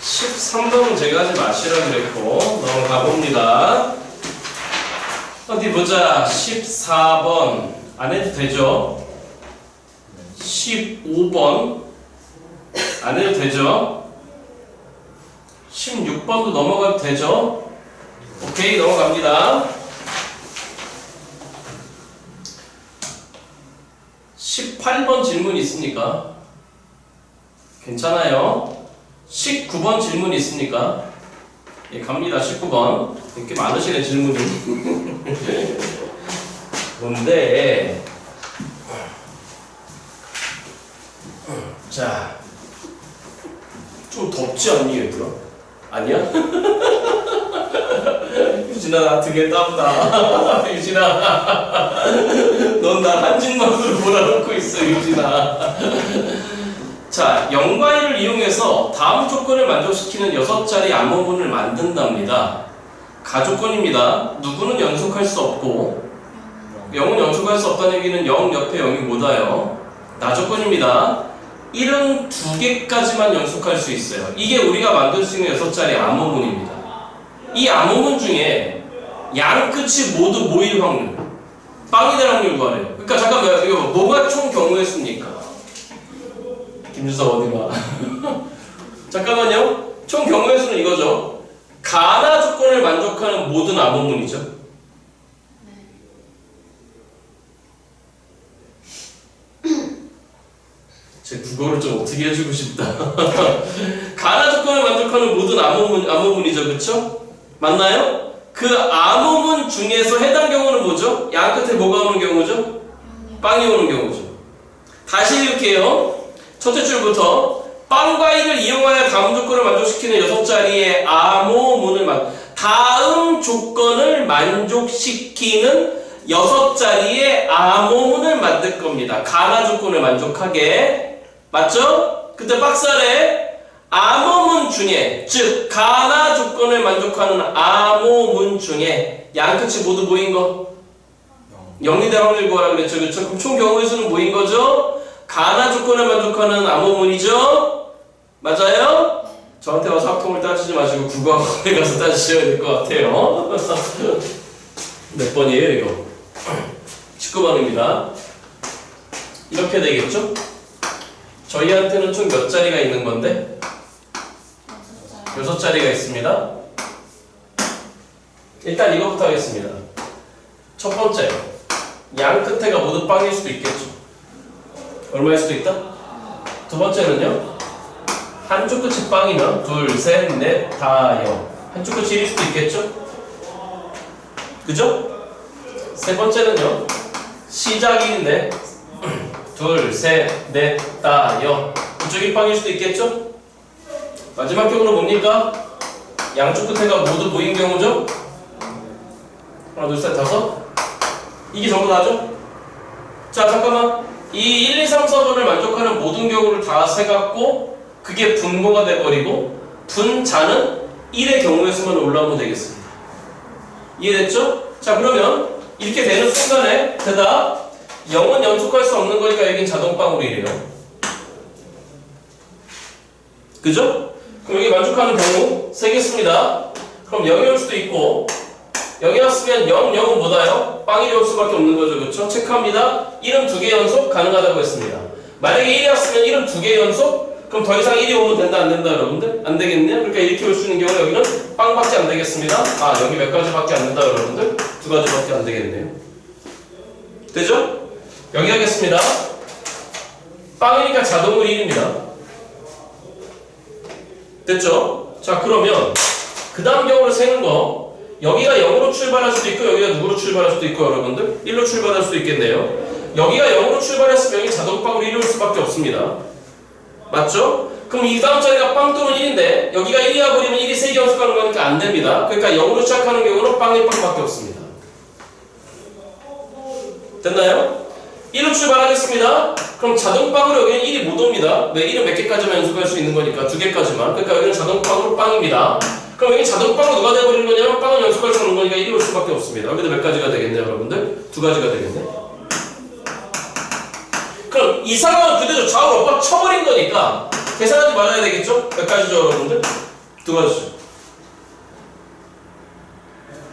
13번은 제가 하지 마시라 그랬고 넘어가 봅니다. 어디 보자. 14번 안 해도 되죠? 15번 안 해도 되죠? 16번도 넘어가도 되죠? 오케이, 넘어갑니다. 18번 질문 있습니까? 괜찮아요. 19번 질문 있습니까? 예, 갑니다. 19번. 이렇게 많으시네, 질문이. 뭔데? 자, 좀 덥지 않니, 얘들아? 아니야? 유진아, 나 등에 땀나. 유진아, 넌 날 한증만으로 몰아넣고 있어, 유진아. 자, 0과 1을 이용해서 다음 조건을 만족시키는 6자리 암호문을 만든답니다. 가조건입니다. 누구는 연속할 수 없고 0은 연속할 수 없다는 얘기는 0 옆에 0이 뭐다요? 나조건입니다. 1은 2개까지만 연속할 수 있어요. 이게 우리가 만들 수 있는 6자리 암호문입니다. 이 암호문 중에 양 끝이 모두 모일 확률, 빵이 될 확률 구하래요. 그러니까 잠깐만, 이거 뭐가 총 경우의 수입니까? 김주석 어디가? 잠깐만요. 총 경우의 수는 이거죠. 가나 조건을 만족하는 모든 암호문이죠. 제 국어를 좀 어떻게 해주고 싶다. 가나 조건을 만족하는 모든 암호문이죠. 그쵸? 맞나요? 그 암호문 중에서 해당 경우는 뭐죠? 양 끝에 뭐가 오는 경우죠? 빵이 오는 경우죠. 다시 읽을게요. 첫째 줄부터 빵과 1을 이용하여 다음 조건을 만족시키는 6자리의 암호문을 다음 조건을 만족시키는 6자리의 암호문을 만들 겁니다. 가나 조건을 만족하게. 맞죠? 그때 박스 아래 암호문 중에, 즉 가나 조건을 만족하는 암호문 중에 양 끝이 모두 뭐인 거? 0이 될 확률 구하라 그랬죠. 그렇죠? 그럼 총 경우의 수는 뭐인 거죠? 가나 조건을 만족하는 암호문이죠? 맞아요? 저한테 와서 합통을 따지지 마시고 국어학원에 가서 따지셔야 될 것 같아요. 몇 번이에요 이거? 19번입니다. 이렇게 되겠죠? 저희한테는 총 몇 자리가 있는 건데? 6자리가 있습니다. 일단 이것부터 하겠습니다. 첫 번째, 양 끝에가 모두 빵일 수도 있겠죠. 얼마일 수도 있다? 두 번째는요, 한쪽 끝이 빵이면 둘, 셋, 넷, 다, 여. 한쪽 끝이 1일 수도 있겠죠? 그죠? 세 번째는요, 시작인데 둘, 셋, 넷, 다, 여. 이쪽이 빵일 수도 있겠죠? 마지막 경우는 뭡니까? 양쪽 끝에가 모두 모인 경우죠? 하나, 둘, 셋, 다섯. 이게 전부 다죠? 자, 잠깐만. 이 1, 2, 3, 4번을 만족하는 모든 경우를 다 세갖고 그게 분모가 돼버리고 분자는 1의 경우의 수만 올라오면 되겠습니다. 이해됐죠? 자, 그러면 이렇게 되는 순간에 대답 0은 연속할 수 없는 거니까 여긴 자동빵으로 이래요. 그죠? 그럼 여기 만족하는 경우 세겠습니다. 그럼 0이 올 수도 있고 0이 왔으면 0, 0은 뭐다요? 빵이 올 수밖에 없는 거죠. 그렇죠? 체크합니다. 1은 2개 연속 가능하다고 했습니다. 만약에 1이 왔으면 1은 2개 연속? 그럼 더 이상 1이 오면 된다 안 된다 여러분들? 안 되겠네요. 그러니까 이렇게 올 수 있는 경우는 여기는 빵밖에 안 되겠습니다. 아, 여기 몇 가지밖에 안 된다 여러분들? 2가지밖에 안 되겠네요. 되죠? 여기 하겠습니다. 빵이니까 자동으로 1입니다. 됐죠? 자, 그러면 그 다음 경우를 세는 거 여기가 0으로 출발할 수도 있고 여기가 누구로 출발할 수도 있고 여러분들 1로 출발할 수도 있겠네요. 여기가 0으로 출발했으면 여기 자동빵으로 1이 올 수밖에 없습니다. 맞죠? 그럼 이 다음 자리가 빵 또는 1인데 여기가 1이야 버리면 1이 3개 연속하는 거니까 안 됩니다. 그러니까 0으로 시작하는 경우는 빵, 1빵밖에 없습니다. 됐나요? 1로 출발하겠습니다. 그럼 자동빵으로 여기는 1이 못 옵니다. 왜? 1은 몇 개까지만 연속할 수 있는 거니까 2개까지만. 그러니까 여기는 자동빵으로 빵입니다. 그럼 여기 자동빵으로 누가 돼버리는 거냐면 빵은 연속할 수 없는 거니까 1이 올 수밖에 없습니다. 여기도 몇 가지가 되겠네요 여러분들? 2가지가 되겠네. 그럼 이 상황은 그대로 좌우로 빡 쳐버린 거니까 계산하지 말아야 되겠죠? 몇 가지죠 여러분들? 2가지죠.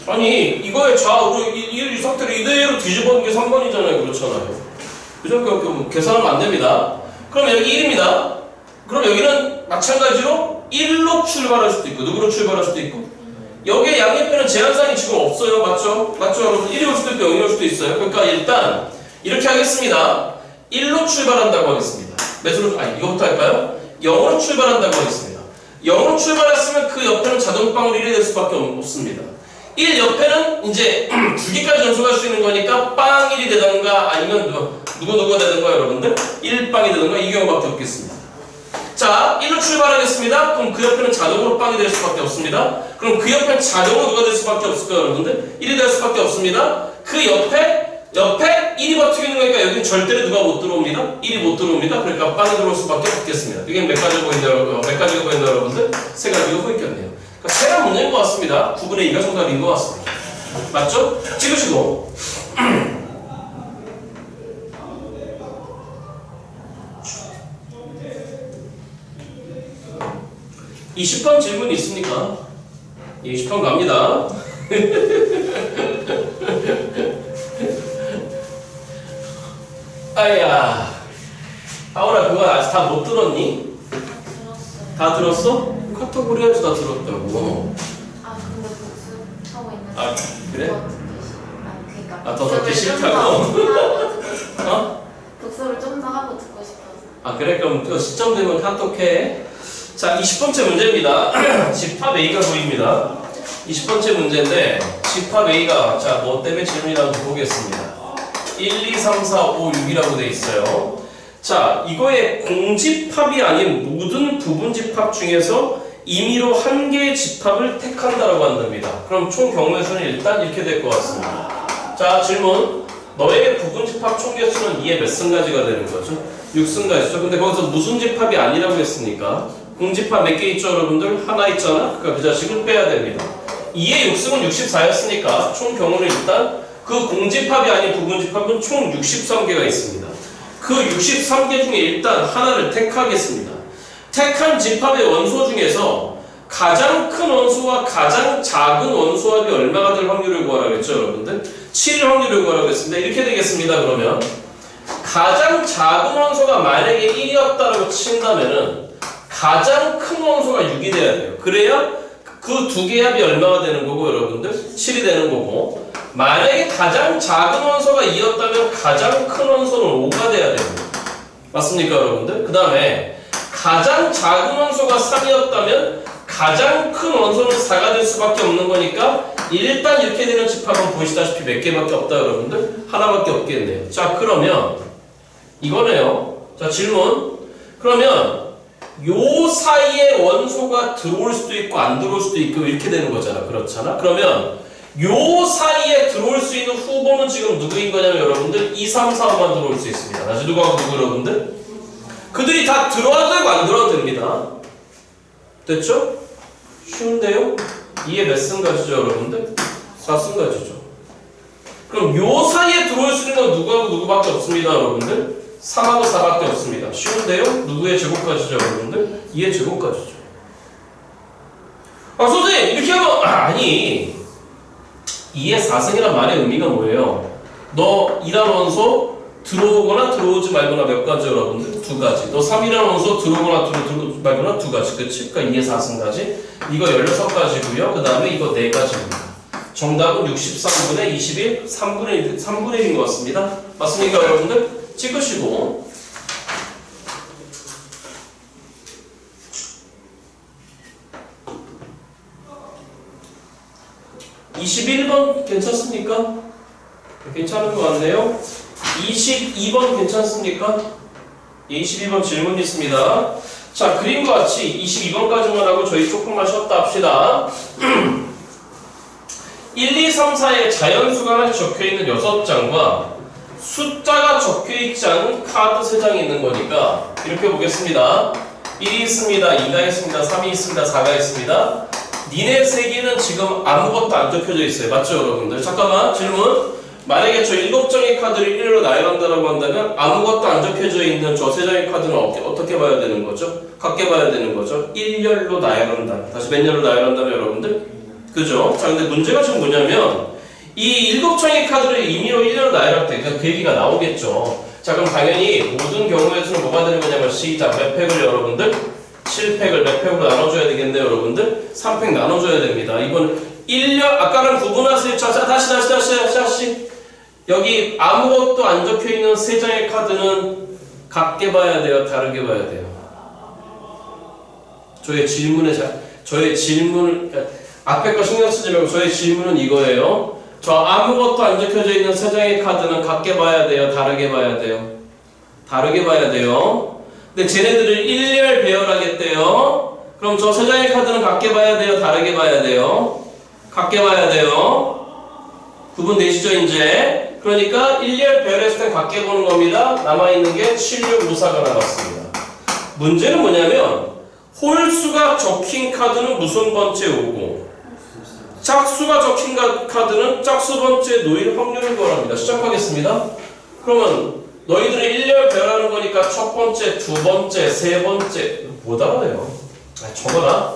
아니 이거의 좌우로 이 상태로 이대로 뒤집어놓은 게 3번이잖아요. 그렇잖아요. 그죠? 그 계산하면 안 됩니다. 그럼 여기 1입니다. 그럼 여기는 마찬가지로 1로 출발할 수도 있고 누구로 출발할 수도 있고 여기에 양옆에는 제한사항이 지금 없어요. 맞죠? 맞죠 여러분? 1이 올 수도 있고 0이 올 수도 있어요. 그러니까 일단 이렇게 하겠습니다. 1로 출발한다고 하겠습니다. 몇으로? 아니 이거부터 할까요? 0으로 출발한다고 하겠습니다. 0으로 출발했으면 그 옆에는 자동빵으로 1이 될 수밖에 없습니다. 1 옆에는 이제 두 개까지 전송할 수 있는 거니까 빵 1이 되던가 아니면 누구가 되던가 여러분들 1빵이 되던가 이 경우밖에 없겠습니다. 자, 1로 출발하겠습니다. 그럼 그 옆에는 자동으로 빵이 될 수밖에 없습니다. 그럼 그 옆에는 자동으로 누가 될 수밖에 없을까요, 여러분들? 1이 될 수밖에 없습니다. 그 옆에 1이 버티고 있는 거니까 여기는 절대로 누가 못 들어옵니다. 1이 못 들어옵니다. 그러니까 빵이 들어올 수밖에 없겠습니다. 이게 몇 가지가 보이나요, 여러분들? 세 가지가 보이겠네요. 그러니까 세가 문제인 것 같습니다. 9분의 2가 정답인 것 같습니다. 맞죠? 찍으시고 20번 질문 있습니까? 20번 갑니다. 아야, 아우라 그거 아직 다 못 들었니? 들었어요. 다 들었어? 카톡으로 해야지 다 들었다고. 아 근데 복습하고 있는데. 아, 그래? 그러니까. 아, 더 듣기 싫다고? 어? 복습을 좀 더 하고 듣고 싶어서. 아, 그래? 그럼 그 시점 되면 카톡해. 자, 20번째 문제입니다. 집합 A가 보입니다. 20번째 문제인데 집합 A가 자, 뭐 때문에 질문이 나온지 보겠습니다. 1, 2, 3, 4, 5, 6이라고 돼 있어요. 자, 이거의 공집합이 아닌 모든 부분집합 중에서 임의로 한 개의 집합을 택한다라고 한답니다. 그럼 총 경우의 수는 일단 이렇게 될 것 같습니다. 자, 질문. 너에게 부분집합 총 개수는 2의 몇 승가지가 되는 거죠? 6승가지죠. 근데 거기서 무슨 집합이 아니라고 했으니까 공집합 몇 개 있죠, 여러분들? 하나 있잖아? 그러니까 그 자식을 빼야 됩니다. 2의 6승은 64였으니까 총 경우는 일단 그 공집합이 아닌 부분집합은 총 63개가 있습니다. 그 63개 중에 일단 하나를 택하겠습니다. 택한 집합의 원소 중에서 가장 큰 원소와 가장 작은 원소합이 얼마가 될 확률을 구하라고 했죠, 여러분들? 7일 확률을 구하라고 했습니다. 이렇게 되겠습니다, 그러면. 가장 작은 원소가 만약에 1이었다고 친다면은 가장 큰 원소가 6이 돼야 돼요. 그래야 그 두 개의 합이 얼마가 되는 거고, 여러분들? 7이 되는 거고. 만약에 가장 작은 원소가 2였다면 가장 큰 원소는 5가 돼야 됩니다. 맞습니까, 여러분들? 그 다음에 가장 작은 원소가 3이었다면 가장 큰 원소는 4가 될 수밖에 없는 거니까 일단 이렇게 되는 집합은 보시다시피 몇 개밖에 없다, 여러분들? 하나밖에 없겠네요. 자, 그러면 이거네요. 자, 질문. 그러면 요 사이에 원소가 들어올 수도 있고 안 들어올 수도 있고 이렇게 되는 거잖아. 그렇잖아? 그러면 요 사이에 들어올 수 있는 후보는 지금 누구인 거냐면 여러분들 2, 3, 4, 5만 들어올 수 있습니다. 다시 누구하고 누구 여러분들? 그들이 다 들어와도 되고 안 들어와도 됩니다. 됐죠? 쉬운데요? 2의 몇 승가지죠, 여러분들? 4승가지죠. 그럼 요 사이에 들어올 수 있는 건 누구하고 누구밖에 없습니다, 여러분들? 3하고 4밖에 없습니다. 쉬운데요? 누구의 제곱가지죠, 여러분들? 2의 제곱가지죠. 아, 선생님! 이렇게 하면 아니 2의 4승이란 말의 의미가 뭐예요? 너 2라는 원소 들어오거나 들어오지 말거나 몇 가지 여러분들? 두 가지. 너 3이라는 원소 들어오거나 들어오지 말거나 두 가지. 그치? 그러니까 2의 4승까지. 이거 16가지고요. 그 다음에 이거 4가지입니다. 정답은 63분의 21, 3분의 1인 것 같습니다. 맞습니까, 여러분들? 찍으시고. (21번) 괜찮습니까? 괜찮은 것 같네요. 22번 괜찮습니까? 22번 질문 있습니다. 자, 그림과 같이 22번까지만 하고 저희 조금만 쉬었다 합시다. 1, 2, 3, 4에 자연수가 하나 적혀있는 6장과 숫자가 적혀있지 않은 카드 3장이 있는 거니까 이렇게 보겠습니다. 1이 있습니다. 2가 있습니다. 3이 있습니다. 4가 있습니다. 니네 세 개는 지금 아무것도 안 적혀져 있어요. 맞죠, 여러분들? 잠깐만, 질문. 만약에 저 7장의 카드를 1로 나열한다고 한다면 아무것도 안 적혀져 있는 저 3장의 카드는 어떻게 봐야 되는 거죠? 같게 봐야 되는 거죠? 1열로 나열한다. 다시 몇 열로 나열한다면 여러분들? 그죠? 자, 근데 문제가 지금 뭐냐면 이 7장의 카드를 임의로 1열로 나열할 때 그 얘기가 나오겠죠. 자, 그럼 당연히 모든 경우에서는 뭐가 되는 거냐면 시작 몇 팩을 여러분들? 7팩을 몇 팩으로 나눠줘야 되겠네요, 여러분들? 3팩 나눠줘야 됩니다. 이건 1열, 아까랑 구분하세요. 자, 다시. 여기 아무것도 안 적혀있는 3장의 카드는 같게 봐야 돼요? 다르게 봐야 돼요? 저의 질문을 앞에 거 신경 쓰지 말고 저의 질문은 이거예요. 저 아무것도 안 적혀져 있는 세 장의 카드는 같게 봐야 돼요? 다르게 봐야 돼요? 다르게 봐야 돼요. 근데 쟤네들을 일렬 배열하겠대요. 그럼 저 세 장의 카드는 같게 봐야 돼요? 다르게 봐야 돼요? 같게 봐야 돼요. 구분되시죠 이제? 그러니까 일렬 배열했을 땐 같게 보는 겁니다. 남아있는 게 7654가 남았습니다. 문제는 뭐냐면 홀수가 적힌 카드는 무슨 번째 오고 짝수가 적힌 카드는 짝수 번째 놓일 확률을 구하랍니다. 시작하겠습니다. 그러면 너희들은 일렬 배열하는 거니까 첫 번째, 두 번째, 세 번째 못 알아내요. 적어라.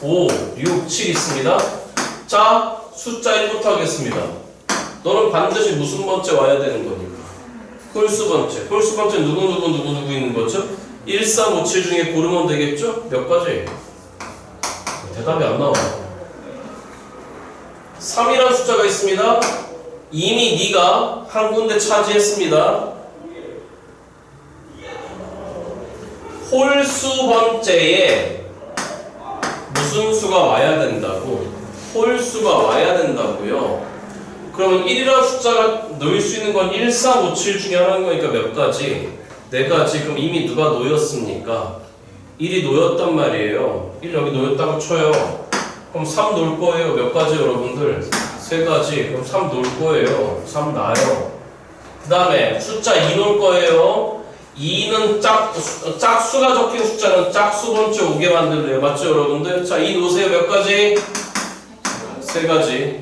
5, 6, 7 있습니다. 자, 숫자 1부터 하겠습니다. 너는 반드시 무슨 번째 와야 되는 거니까? 홀수 번째. 홀수 번째 누구 있는 거죠? 1, 3, 5, 7 중에 고르면 되겠죠? 몇 가지? 대답이 안 나와. 3이라는 숫자가 있습니다. 이미 네가 한 군데 차지했습니다. 홀수 번째에 무슨 수가 와야 된다고? 홀수가 와야 된다고요. 그러면 1이라는 숫자가 놓일 수 있는 건 1, 4, 5, 7 중에 하나인 거니까 몇 가지? 4가지. 그럼 이미 누가 놓였습니까? 1이 놓였단 말이에요. 1 여기 놓였다고 쳐요. 그럼 3 놓을 거예요. 몇 가지 여러분들? 3가지. 그럼 3 놓을 거예요. 3 나요. 그 다음에 숫자 2 놓을 거예요. 2는 짝수가 적힌 숫자는 짝수 번째 오게 만들래요. 맞죠 여러분들? 자, 2 놓으세요. 몇 가지? 3가지.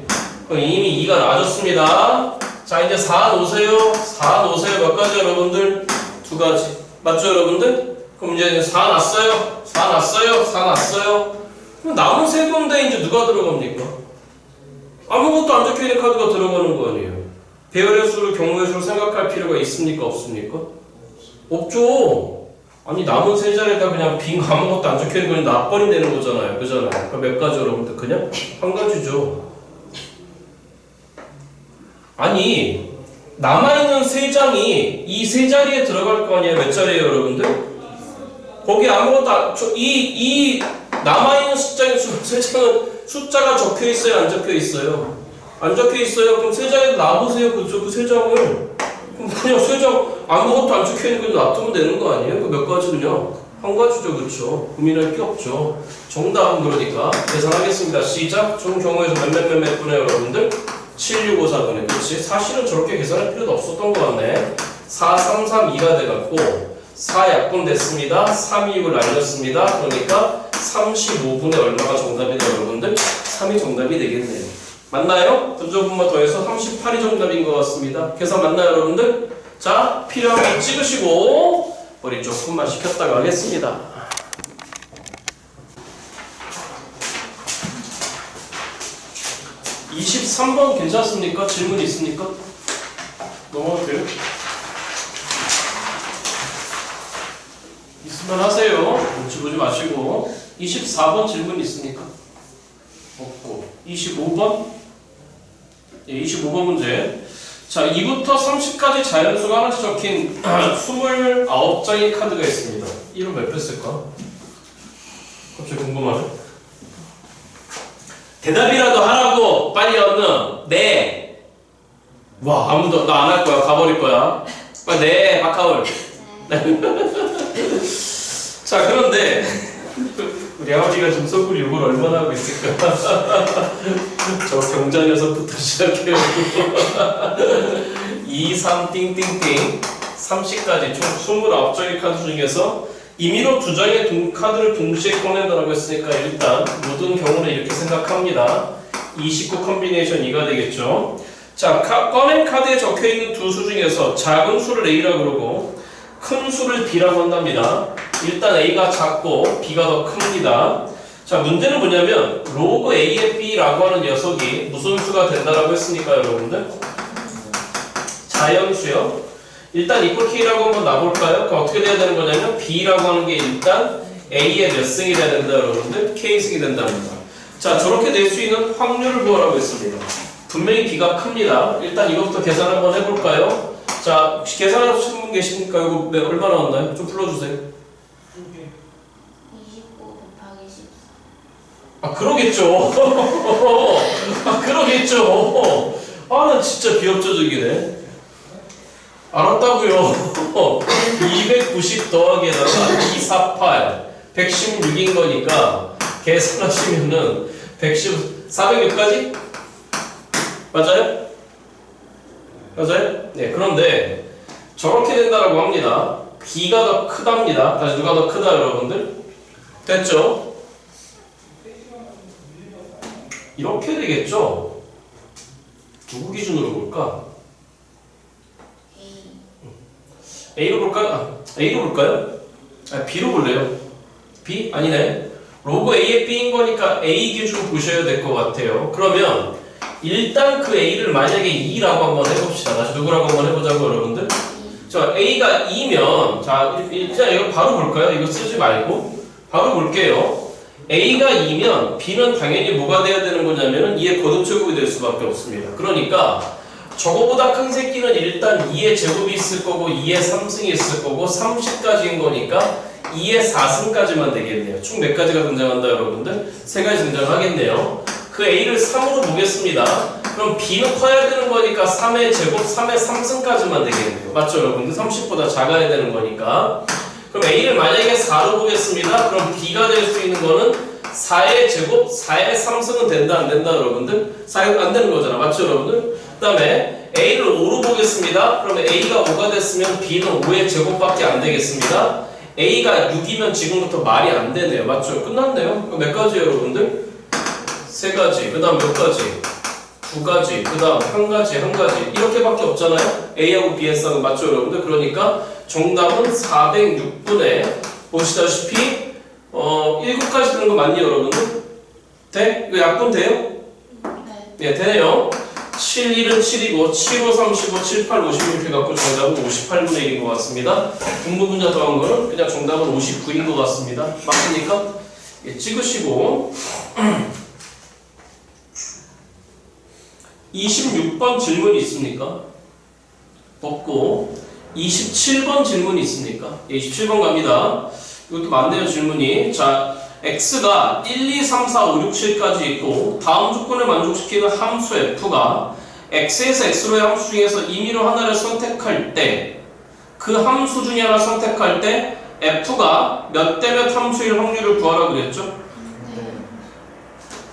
그럼 이미 2가 나아졌습니다. 자, 이제 4 놓으세요. 4 놓으세요. 몇 가지 여러분들? 2가지. 맞죠 여러분들? 그럼 이제 4 났어요. 4 났어요. 4 났어요. 그럼 남은 3군데 이제 누가 들어갑니까? 아무것도 안 적혀있는 카드가 들어가는 거 아니에요. 배열의 수를 경우의 수를 생각할 필요가 있습니까? 없습니까? 없죠. 아니 남은 3자리에다 그냥 빈 아무것도 안 적혀있는 건 놔버린다는 거잖아요. 그잖아요. 그럼 몇 가지 여러분들? 그냥 한 가지죠. 아니 남아있는 3장이 이 3자리에 들어갈 거 아니에요? 몇 자리에요 여러분들? 거기 아무것도 이 남아있는 숫자의 3장은 숫자가 적혀있어요? 안 적혀있어요? 안 적혀있어요? 그럼 3장에 놔보세요. 그죠? 그 3장을 그럼 그냥 3장 아무것도 안 적혀있는 거 놔두면 되는 거 아니에요? 그 몇 가지 그냥 한 가지죠. 그쵸? 고민할 게 없죠. 정답은 그러니까 계산하겠습니다. 시작. 총 경우에서 몇 분의 여러분들? 7654분의 그치? 사실은 저렇게 계산할 필요도 없었던 것 같네. 4332가 돼갖고 4 약분됐습니다. 3, 2을 날렸습니다. 그러니까 35분의 얼마가 정답이다 여러분들? 3이 정답이 되겠네요. 맞나요? 두 조금만 더해서 38이 정답인 것 같습니다. 계산 맞나요 여러분들? 자, 필요하면 찍으시고 머리 조금만 식혔다가 하겠습니다. 23번 괜찮습니까? 질문 있습니까? 넘어가도 돼요? 있으면 하세요. 눈치 보지 마시고. 24번 질문 있습니까? 없고. 25번? 예, 25번 문제. 자, 2부터 30까지 자연수가 하나씩 적힌 29장의 카드가 있습니다. 이름 몇 배 쓸까? 갑자기 궁금하네. 대답이라도 하라고 빨리 얻는 네. 와 아무도 나 안 할 거야. 가버릴 거야. 빨리 네 박하울. 자 그런데 우리 아버지가 지금 속으로 욕을 얼마나 하고 있을까. 저 경자 녀석부터 시작해요. 2, 3 띵띵띵 30까지 총 29장의 카드 중에서 임의로 2장의 카드를 동시에 꺼낸다고 했으니까 일단 모든 경우는 이렇게 생각합니다. 29 컨비네이션 2가 되겠죠. 자, 꺼낸 카드에 적혀있는 두 수 중에서 작은 수를 A라고 그러고 큰 수를 B라고 한답니다. 일단 A가 작고 B가 더 큽니다. 자, 문제는 뭐냐면 로그 A의 B라고 하는 녀석이 무슨 수가 된다라고 했으니까 여러분들? 자연수요. 일단 이퀄 K라고 한번 놔볼까요? 그럼 어떻게 돼야 되는 거냐면 B라고 하는 게 일단 A의 몇 승이 돼야 된다 여러분들? K승이 된답니다. 자, 저렇게 낼 수 있는 확률을 구하라고 했습니다. 분명히 B가 큽니다. 일단 이것부터 계산 한번 해볼까요? 자, 혹시 계산하시는 분 계십니까? 이거 얼마 나왔나요? 좀 불러주세요. 25분의 아, 그러겠죠. 아, 그러겠죠. 아, 나 진짜 비협조적이네. 알았다고요. 290 더하기에다가 248 116인 거니까 계산하시면은 110 406까지? 맞아요? 맞아요? 네, 그런데 저렇게 된다라고 합니다. B가 더 크답니다. 다시 누가 더 크다 여러분들? 됐죠? 이렇게 되겠죠? 누구 기준으로 볼까? A로 볼까요? A로 볼까요? B로 볼래요? B? 아니네. 로그 A의 B인 거니까 A 기준 보셔야 될 것 같아요. 그러면 일단 그 A를 만약에 2라고 한번 해봅시다. 다시 누구라고 한번 해보자고 여러분들. 자, A가 2면 자 일단 이거 바로 볼까요? 이거 쓰지 말고 바로 볼게요. A가 2면 B는 당연히 뭐가 돼야 되는 거냐면은 2의 거듭제곱이 될 수밖에 없습니다. 그러니까 저거보다 큰 새끼는 일단 2의 제곱이 있을 거고 2의 3승이 있을 거고 30까지인 거니까 2의 4승까지만 되겠네요. 총 몇 가지가 등장한다 여러분들? 3가지 등장하겠네요. 그 A를 3으로 보겠습니다. 그럼 B는 커야 되는 거니까 3의 제곱, 3의 3승까지만 되겠네요. 맞죠 여러분들? 30보다 작아야 되는 거니까. 그럼 A를 만약에 4로 보겠습니다. 그럼 B가 될 수 있는 거는 4의 제곱, 4의 3승은 된다 안 된다 여러분들? 4가 안 되는 거잖아. 맞죠 여러분들? 그 다음에 A를 5로 보겠습니다. 그러면 A가 5가 됐으면 B는 5의 제곱밖에 안 되겠습니다. A가 6이면 지금부터 말이 안 되네요. 맞죠? 끝났네요. 그럼 몇 가지예요 여러분들? 3가지. 그 다음 몇 가지? 2가지. 그 다음 한 가지. 이렇게밖에 없잖아요. A하고 B의 쌍은 맞죠 여러분들? 그러니까 정답은 406분에 보시다시피 7가지 되는 거 맞니 여러분들? 돼? 이거 약분 돼요? 네, 되네요. 7, 1은 7이고 7, 5, 35, 7, 8, 56 이렇게 갖고 정답은 58분의 1인 것 같습니다. 분모분자 더한 거는 그냥 정답은 59인 것 같습니다. 맞습니까? 예, 찍으시고 26번 질문이 있습니까? 없고 27번 질문이 있습니까? 예, 27번 갑니다. 이것도 많네요 질문이. 자, x가 1, 2, 3, 4, 5, 6, 7까지 있고 다음 조건을 만족시키는 함수 f가 x에서 x로의 함수 중에서 임의로 하나를 선택할 때 그 함수 중에 하나 선택할 때 f가 몇 대 몇 함수일 확률을 구하라 그랬죠?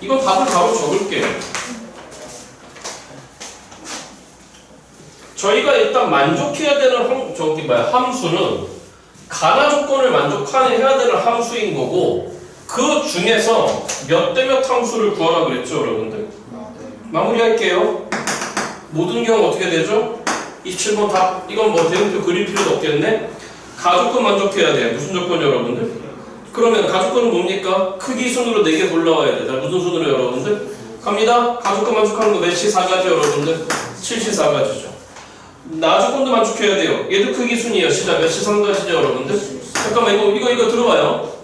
이건 답을 바로 적을게요. 저희가 일단 만족해야 되는 함수는 가나 조건을 만족해야 되는 함수인 거고 그 중에서 몇 대 몇 함수를 구하라 그랬죠 여러분들? 마무리할게요. 모든 경우 어떻게 되죠? 27번 답. 이건 뭐 대응표 그릴 필요도 없겠네. 가조건 만족해야 돼요. 무슨 조건이요 여러분들? 그러면 가조건은 뭡니까? 크기 순으로 4개 골라와야 돼. 무슨 순으로 여러분들? 갑니다. 가조건 만족하는 거 몇시 4가지 여러분들? 7시 4가지죠. 나조건도 만족해야 돼요. 얘도 크기 순이에요. 시작 몇시 3가지죠 여러분들? 잠깐만 이거 들어봐요.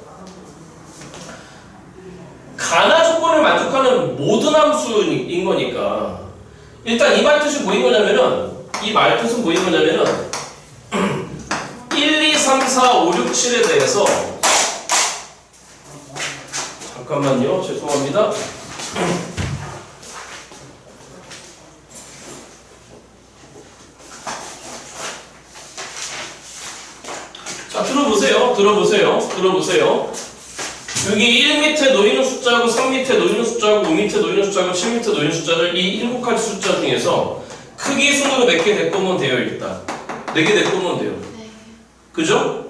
가나 조건을 만족하는 모든 함수인 거니까 일단 이 말뜻이 뭐인 거냐면은 1, 2, 3, 4, 5, 6, 7에 대해서 잠깐만요. 죄송합니다. 자, 들어보세요. 여기 1 밑에 놓이는 숫자고 3 밑에 놓이는 숫자고 5 밑에 놓이는 숫자고 7 밑에 놓이는 숫자를 이 7가지 숫자 중에서 크기 순으로 몇 개 데꼬면 돼요. 일단 4개 데꼬면 돼요. 그죠?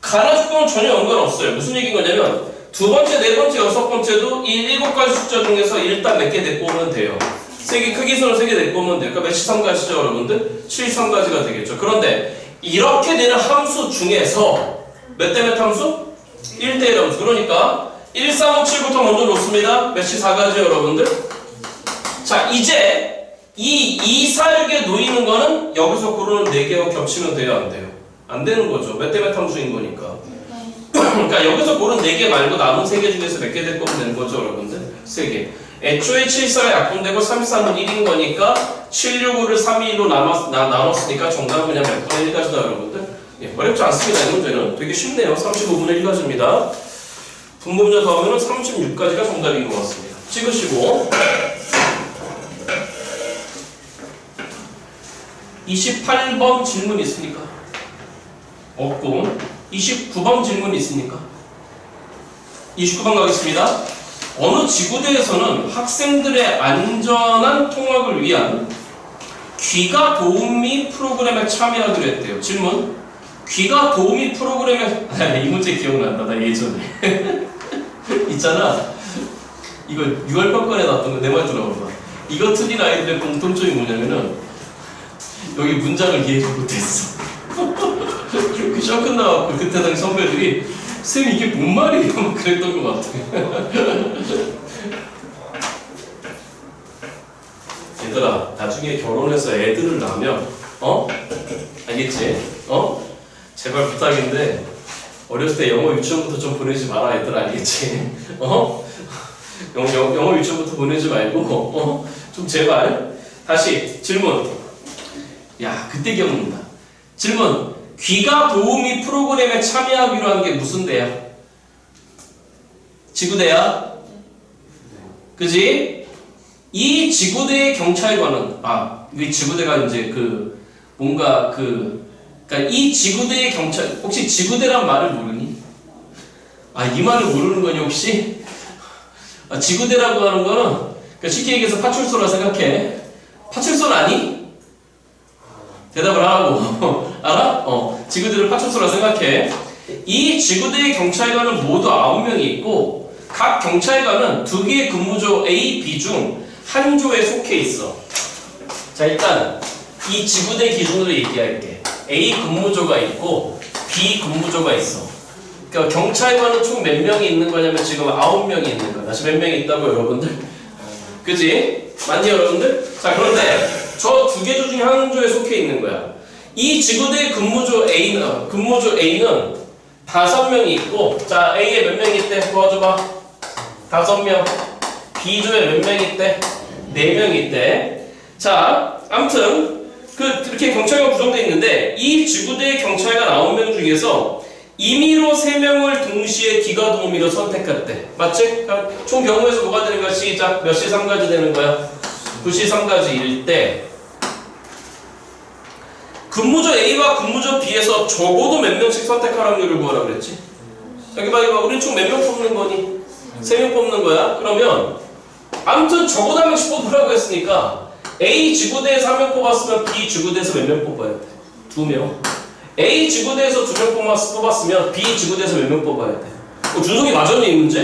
가나 조건은 전혀 연관없어요. 무슨 얘기인 거냐면 두 번째, 네 번째, 여섯 번째도 이 7가지 숫자 중에서 일단 몇 개 데꼬면 돼요. 크기 순으로 3개 데꼬면 돼요. 그러니까 몇시 3가지죠 여러분들? 7, 3가지가 되겠죠. 그런데 이렇게 되는 함수 중에서 몇 대 몇 함수? 1대1 함수. 그러니까 1, 3, 5, 7부터 먼저 놓습니다. 몇시 4가지 여러분들? 자, 이제 이 2, 4, 6에 놓이는 거는 여기서 고르는 4개와 겹치면 돼요? 안 돼요? 안 되는 거죠. 몇 대 몇 함수인 거니까. 그러니까 여기서 고른 4개 말고 남은 3개 중에서 몇 개 될 거면 되는 거죠 여러분들? 3개. 애초에 7, 4가 약분되고 3, 3은 1인 거니까 7, 6, 5를 3, 2, 1로 나눴으니까 정답은 그냥 몇 분의 1가지다 여러분들? 예, 어렵지 않습니다. 이 문제는 되게 쉽네요. 35분의 1가지입니다. 분모분자 더하면 36까지가 정답인 것 같습니다. 찍으시고 28번 질문 있습니까? 없고 29번 질문 있습니까? 29번 가겠습니다. 어느 지구대에서는 학생들의 안전한 통학을 위한 귀가 도우미 프로그램에 참여하기로 했대요. 질문. 귀가 도우미 프로그램에 이 문제 기억난다. 나 예전에 있잖아. 이거 6월 평가에 나왔던 거 내 말 들어봐. 이거 틀린 아이들의 공통점이 뭐냐면은 여기 문장을 이해를 못했어. 그 셔크 나왔고 그때 당시 선배들이 쌤 이게 뭔 말이에요? 막 그랬던 것 같아. 얘들아 나중에 결혼해서 애들을 낳으면 알겠지? 제발 부탁인데 어렸을 때 영어 유치원부터 좀 보내지 마라 얘들아 알겠지? 영어 유치원부터 보내지 말고 좀 제발. 다시 질문. 야 그때 기억난다. 질문. 귀가 도우미 프로그램에 참여하기로 한 게 무슨 대야? 지구대야? 그지? 이 지구대의 경찰관은 이 지구대가 이제 그러니까 이 지구대의 경찰 혹시 지구대란 말을 모르니? 이 말을 모르는 거니 혹시? 지구대라고 하는 거는 그러니까 쉽게 얘기해서 파출소라 생각해. 파출소 아니? 대답을 하라고. 알아? 지구대를 파출소라 생각해. 이 지구대의 경찰관은 모두 9명이 있고 각 경찰관은 2개의 근무조 A, B 중 한 조에 속해 있어. 자 일단 이 지구대 기준으로 얘기할게. A 근무조가 있고 B 근무조가 있어. 그러니까 경찰관은 총 몇 명이 있는 거냐면 지금 9명이 있는 거야. 다시 몇 명이 있다고 여러분들? 그지? 맞니 여러분들? 자 그런데 저 2개 조 중에 한 조에 속해 있는 거야. 이 지구대 근무조 A는 5명이 있고 자 A에 몇 명이 있대? 도와줘봐. 5명. B조에 몇 명이 있대? 4명이 있대. 자 아무튼 이렇게 경찰관 구성되어 있는데 이 지구대 경찰관 9명 중에서 임의로 3명을 동시에 귀가 도우미로 선택했대. 맞지? 그러니까 총 경우에서 뭐가 되는 거야? 시작. 몇 시 3가지 되는 거야? 9시 3가지일 때 근무조 A와 근무조 B에서 적어도 몇 명씩 선택할 확률을 구하라 그랬지? 여기 봐. 우린 총 몇 명 뽑는 거니? 3명 뽑는 거야? 그러면 아무튼 적어도 한 명씩 뽑으라고 했으니까 A 지구대에서 1명 뽑았으면 B 지구대에서 몇 명 뽑아야 돼? 2명. A 지구대에서 2명 뽑았으면 B 지구대에서 몇 명 뽑아야 돼? 준석이 맞았니 이 문제?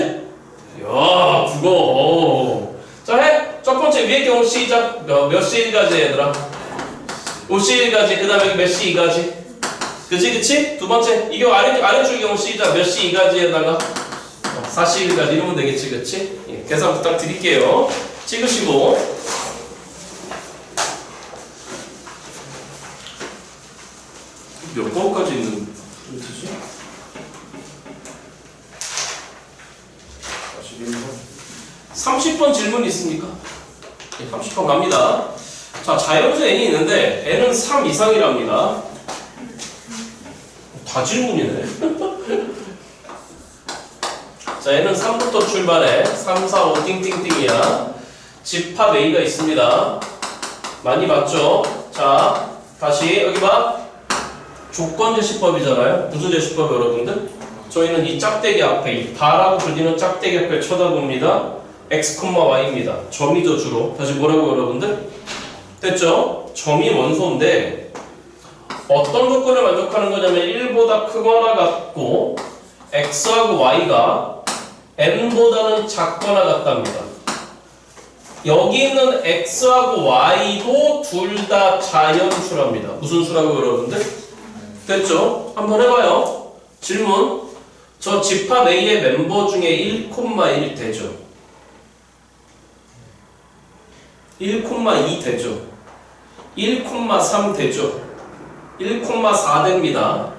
이야 그거 자 해! 첫 번째 위에 경우 시작. 몇 시 1가지 얘들아? 5시 1가지. 그 다음에 몇 시 2가지? 그치? 두 번째 이게 아래쪽 경우 시작. 몇 시 2가지에다가 4시 1가지 이러면 되겠지 그치? 예, 계산 부탁드릴게요. 찍으시고 몇 번까지 있는 프린트지? 30번 질문 있습니까? 네, 30번 갑니다. 자, 자연수 n이 있는데 n은 3 이상이랍니다. 다 질문이네. 자, n은 3부터 출발해. 3, 4, 5 띵띵띵이야. 집합 a가 있습니다. 많이 봤죠? 자, 다시 여기 봐. 조건 제시법이잖아요. 무슨 제시법 여러분들? 저희는 이 짝대기 앞에 이 바라고 불리는 짝대기 앞에 쳐다봅니다. x, y입니다. 점이죠 주로. 다시 뭐라고 여러분들? 됐죠? 점이 원소인데 어떤 조건을 만족하는 거냐면 1보다 크거나 같고 x하고 y가 n보다는 작거나 같답니다. 여기 있는 x하고 y도 둘 다 자연수랍니다. 무슨 수라고 여러분들? 됐죠? 한번 해봐요. 질문. 저 집합 A의 멤버 중에 1,1 되죠? 1,2 되죠? 1,3 되죠? 1,4 됩니다.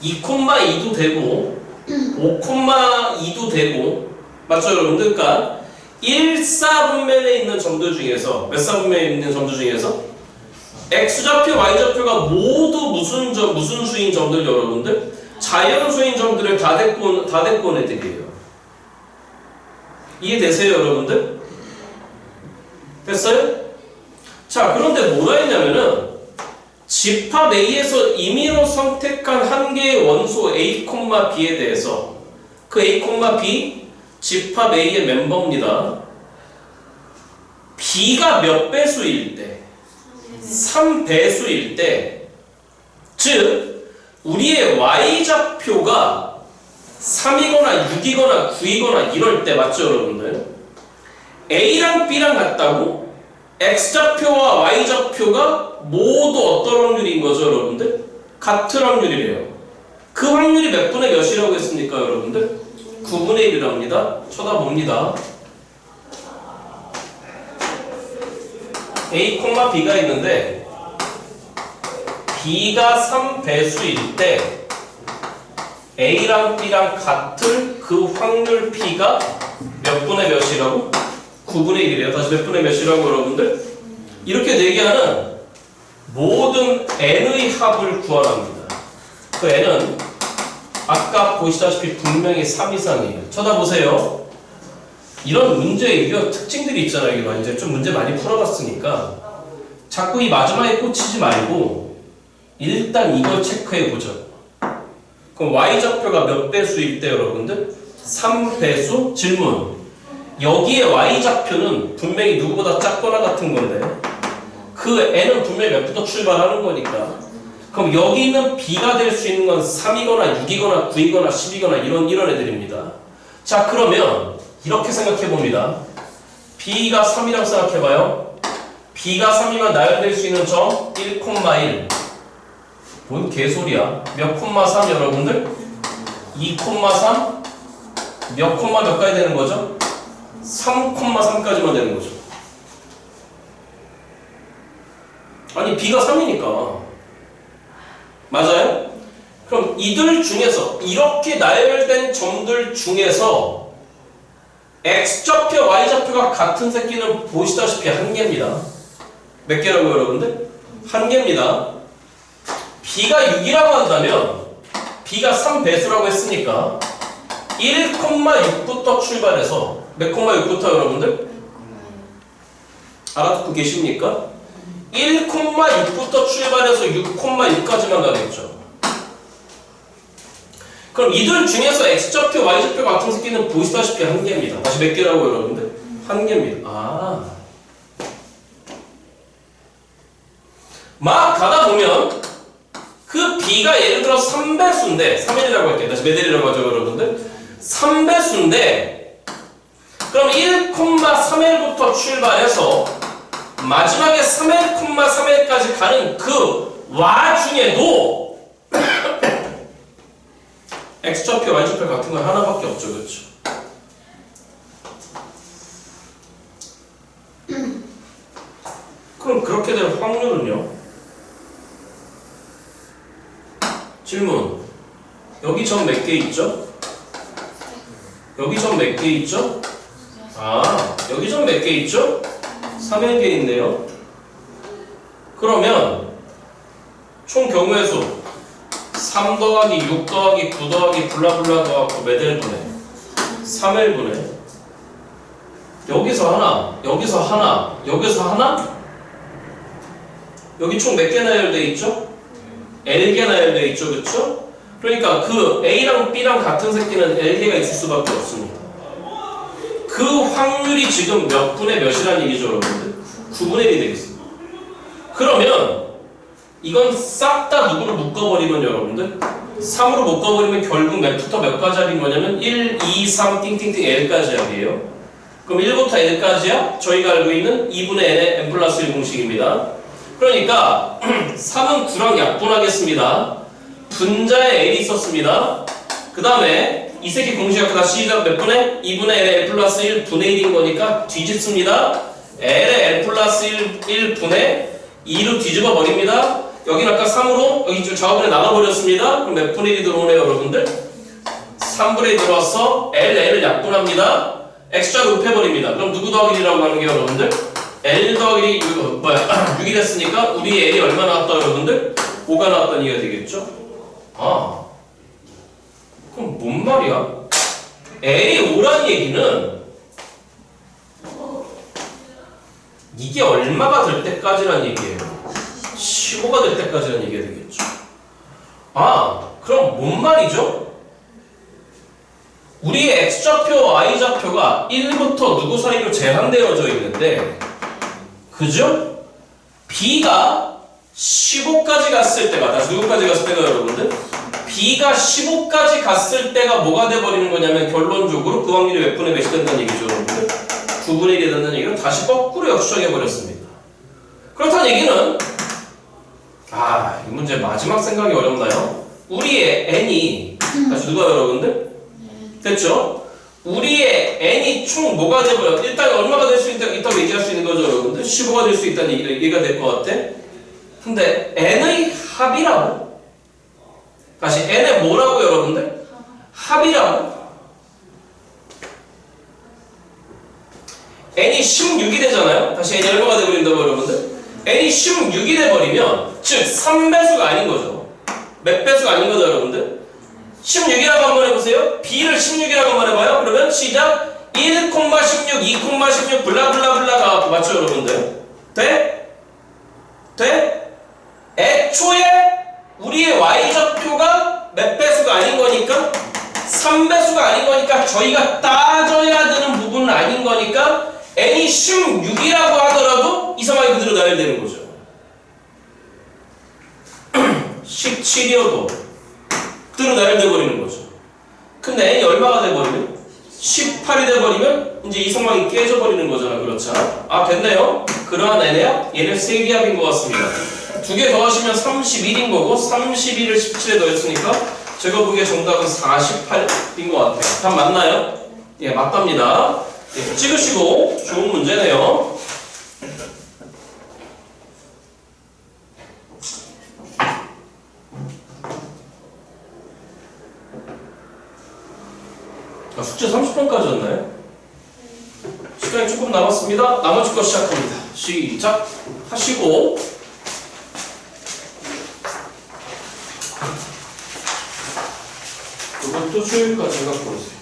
2,2도 되고 5,2도 되고 맞죠 여러분들? 그러니까 1,4분면에 있는 점들 중에서 몇 사분면에 있는 점들 중에서 x좌표, y좌표가 모두 무슨 수인 점들 여러분들? 자연수인 점들을 다 데리고 온 애들이에요. 이해되세요, 여러분들? 됐어요? 자, 그런데 뭐라 했냐면은 집합 A에서 임의로 선택한 한 개의 원소 A, B에 대해서 그 A, B 집합 A의 멤버입니다. B가 몇 배수일 때? 3배수일 때, 즉 우리의 Y좌표가 3이거나 6이거나 9이거나 이럴 때 맞죠, 여러분들? A랑 B랑 같다고 X좌표와 Y좌표가 모두 어떤 확률인 거죠, 여러분들? 같은 확률이래요. 그 확률이 몇 분의 몇이라고 했습니까, 여러분들? 9분의 1이랍니다. 쳐다봅니다. A, B가 있는데 B가 3배수일 때 A랑 B랑 같을 그 확률 P가 몇 분의 몇이라고? 9분의 1이래요. 다시 몇 분의 몇이라고, 여러분들? 이렇게 얘기하는 모든 n의 합을 구하랍니다. 그 n은 아까 보시다시피 분명히 3 이상이에요. 쳐다보세요. 이런 문제의 특징들이 있잖아요. 이거 이제 좀 문제 많이 풀어봤으니까 자꾸 이 마지막에 꽂히지 말고 일단 이걸 체크해보죠. 그럼 Y좌표가 몇 배수일 때, 여러분들? 3배수? 질문. 여기에 Y좌표는 분명히 누구보다 작거나 같은 건데 그 N은 분명히 몇부터 출발하는 거니까 그럼 여기 있는 B가 될 수 있는 건 3이거나 6이거나 9이거나 10이거나 이런 애들입니다. 자, 그러면 이렇게 생각해 봅니다. B가 3이라고 생각해봐요. B가 3이면 나열될 수 있는 점 1,1. 뭔 개소리야. 몇 콤마 3 여러분들? 2,3? 몇 콤마 몇까지 되는 거죠? 3,3까지만 되는 거죠. 아니 B가 3이니까 맞아요? 그럼 이들 중에서 이렇게 나열된 점들 중에서 X좌표, Y좌표가 같은 새끼는 보시다시피 한 개입니다. 몇 개라고요, 여러분들? 한 개입니다. B가 6이라고 한다면 B가 3배수라고 했으니까 1,6부터 출발해서 몇 콤마 6부터 여러분들? 알아듣고 계십니까? 1,6부터 출발해서 6,6까지만 가겠죠. 그럼 이들 중에서 X좌표, Y좌표 같은 새끼는 보시다시피 한 개입니다. 다시 몇 개라고 여러분들? 한 개입니다. 막 가다 보면 그 B가 예를 들어 3배수인데 3L이라고 할게요. 다시 몇 L이라고 하죠, 여러분들? 3배수인데 그럼 1,3L부터 출발해서 마지막에 3L,3L까지 가는 그 와중에도 X좌표, Y좌표 같은 건 하나밖에 없죠. 그렇죠? 그럼 그렇게 될 확률은요? 질문. 여기 점 몇 개 있죠? 여기 점 몇 개 있죠? 여기 점 몇 개 있죠? 3개 있네요. 그러면 총 경우의 수 3 더하기 6 더하기 9 더하기 블라블라 더하고 몇 L분의 3L분의 여기서 하나, 여기서 하나, 여기서 하나? 여기 총 몇 개 나열돼 있죠? L개 나열돼 있죠, 그쵸? 그러니까 그 A랑 B랑 같은 새끼는 L개가 있을 수밖에 없습니다. 그 확률이 지금 몇 분의 몇이라는 얘기죠, 여러분들? 9분의 1이 되겠습니다. 그러면 이건 싹 다 누구를 묶어버리면 여러분들 3으로 묶어버리면 결국 몇부터 몇까지 합인 거냐면 1, 2, 3, 띵띵띵 L까지 합이에요. 그럼 1부터 L까지야 저희가 알고 있는 2분의 N의 N 플러스 1 공식입니다. 그러니까 3은 9랑 약분하겠습니다. 분자에 L이 있었습니다. 그 다음에 이 새끼 공식이 다시 시작 몇 분의? 2분의 L의 L 플러스 1 분의 1인 거니까 뒤집습니다. L의 L 플러스 1 분의 2로 뒤집어 버립니다. 여기는 아까 3으로 여기 좀 좌우분에 나눠버렸습니다. 그럼 몇 분의 1이 들어오네요, 여러분들? 3분의 1 들어와서 L을 약분합니다. X좌로 곱해버립니다. 그럼 누구 더하기 1이라고 하는 게 여러분들? L 더하기 6이 됐으니까 우리 L이 얼마 나왔다, 여러분들? 5가 나왔다는 얘기가 되겠죠? 그럼 뭔 말이야? L이 5라는 얘기는 이게 얼마가 될 때까지란 얘기예요? 15가 될 때까지란 얘기가 되겠죠. 아, 그럼 뭔 말이죠? 우리의 x좌표, y좌표가 1부터 누구 사이로 제한되어져 있는데, 그죠? b가 15까지 갔을 때가, 다시 누구까지 갔을 때가 여러분들? b가 15까지 갔을 때가 뭐가 돼버리는 거냐면 결론적으로 그 확률이 몇 분의 몇이 된다는 얘기죠, 여러분들? 9분의 1이 된다는 얘기는 다시 거꾸로 역수정해버렸습니다. 그렇다는 얘기는 이 문제 마지막 생각이 어렵나요? 우리의 n이 다시 누가 여러분들? 됐죠? 우리의 n이 총 뭐가 돼버려? 일단 얼마가 될 수 있다고 얘기할 수 있는 거죠, 여러분들? 15가 될 수 있다는 얘기가 될 것 같아. 근데 n의 합이라고? 다시 n의 뭐라고 여러분들? 합이라고? n이 16이 되잖아요? 다시 n이 얼마가 돼버린다고 여러분들? n이 16이 돼버리면 즉 3배수가 아닌 거죠. 몇 배수가 아닌 거죠, 여러분들? 16이라고 한번 해보세요. b를 16이라고 한번 해봐요. 그러면 시작 1,16, 2,16 블라블라블라 가 맞죠, 여러분들? 돼? 돼? 애초에 우리의 y좌표가 몇 배수가 아닌 거니까 3배수가 아닌 거니까 저희가 따져야 되는 부분은 아닌 거니까 n이 16이라고 하더라도 이상하게 그대로 나열되는 거죠. 17이어도 그대로 나열돼 버리는 거죠. 근데 n이 얼마가 돼버리면? 18이 돼버리면 이제 이 상황이 깨져버리는 거잖아. 그렇죠? 됐네요. 그러한 n이야? 얘는 세기합인 것 같습니다. 두 개 더하시면 31인 거고 31을 17에 더했으니까 제가 보기에 정답은 48인 것 같아요. 답 맞나요? 예, 맞답니다. 예, 찍으시고 좋은 문제네요. 숙제 30분까지였나요? 시간이 조금 남았습니다. 나머지 거 시작합니다. 시작! 하시고 이것도 수요일까지 생각해보세요.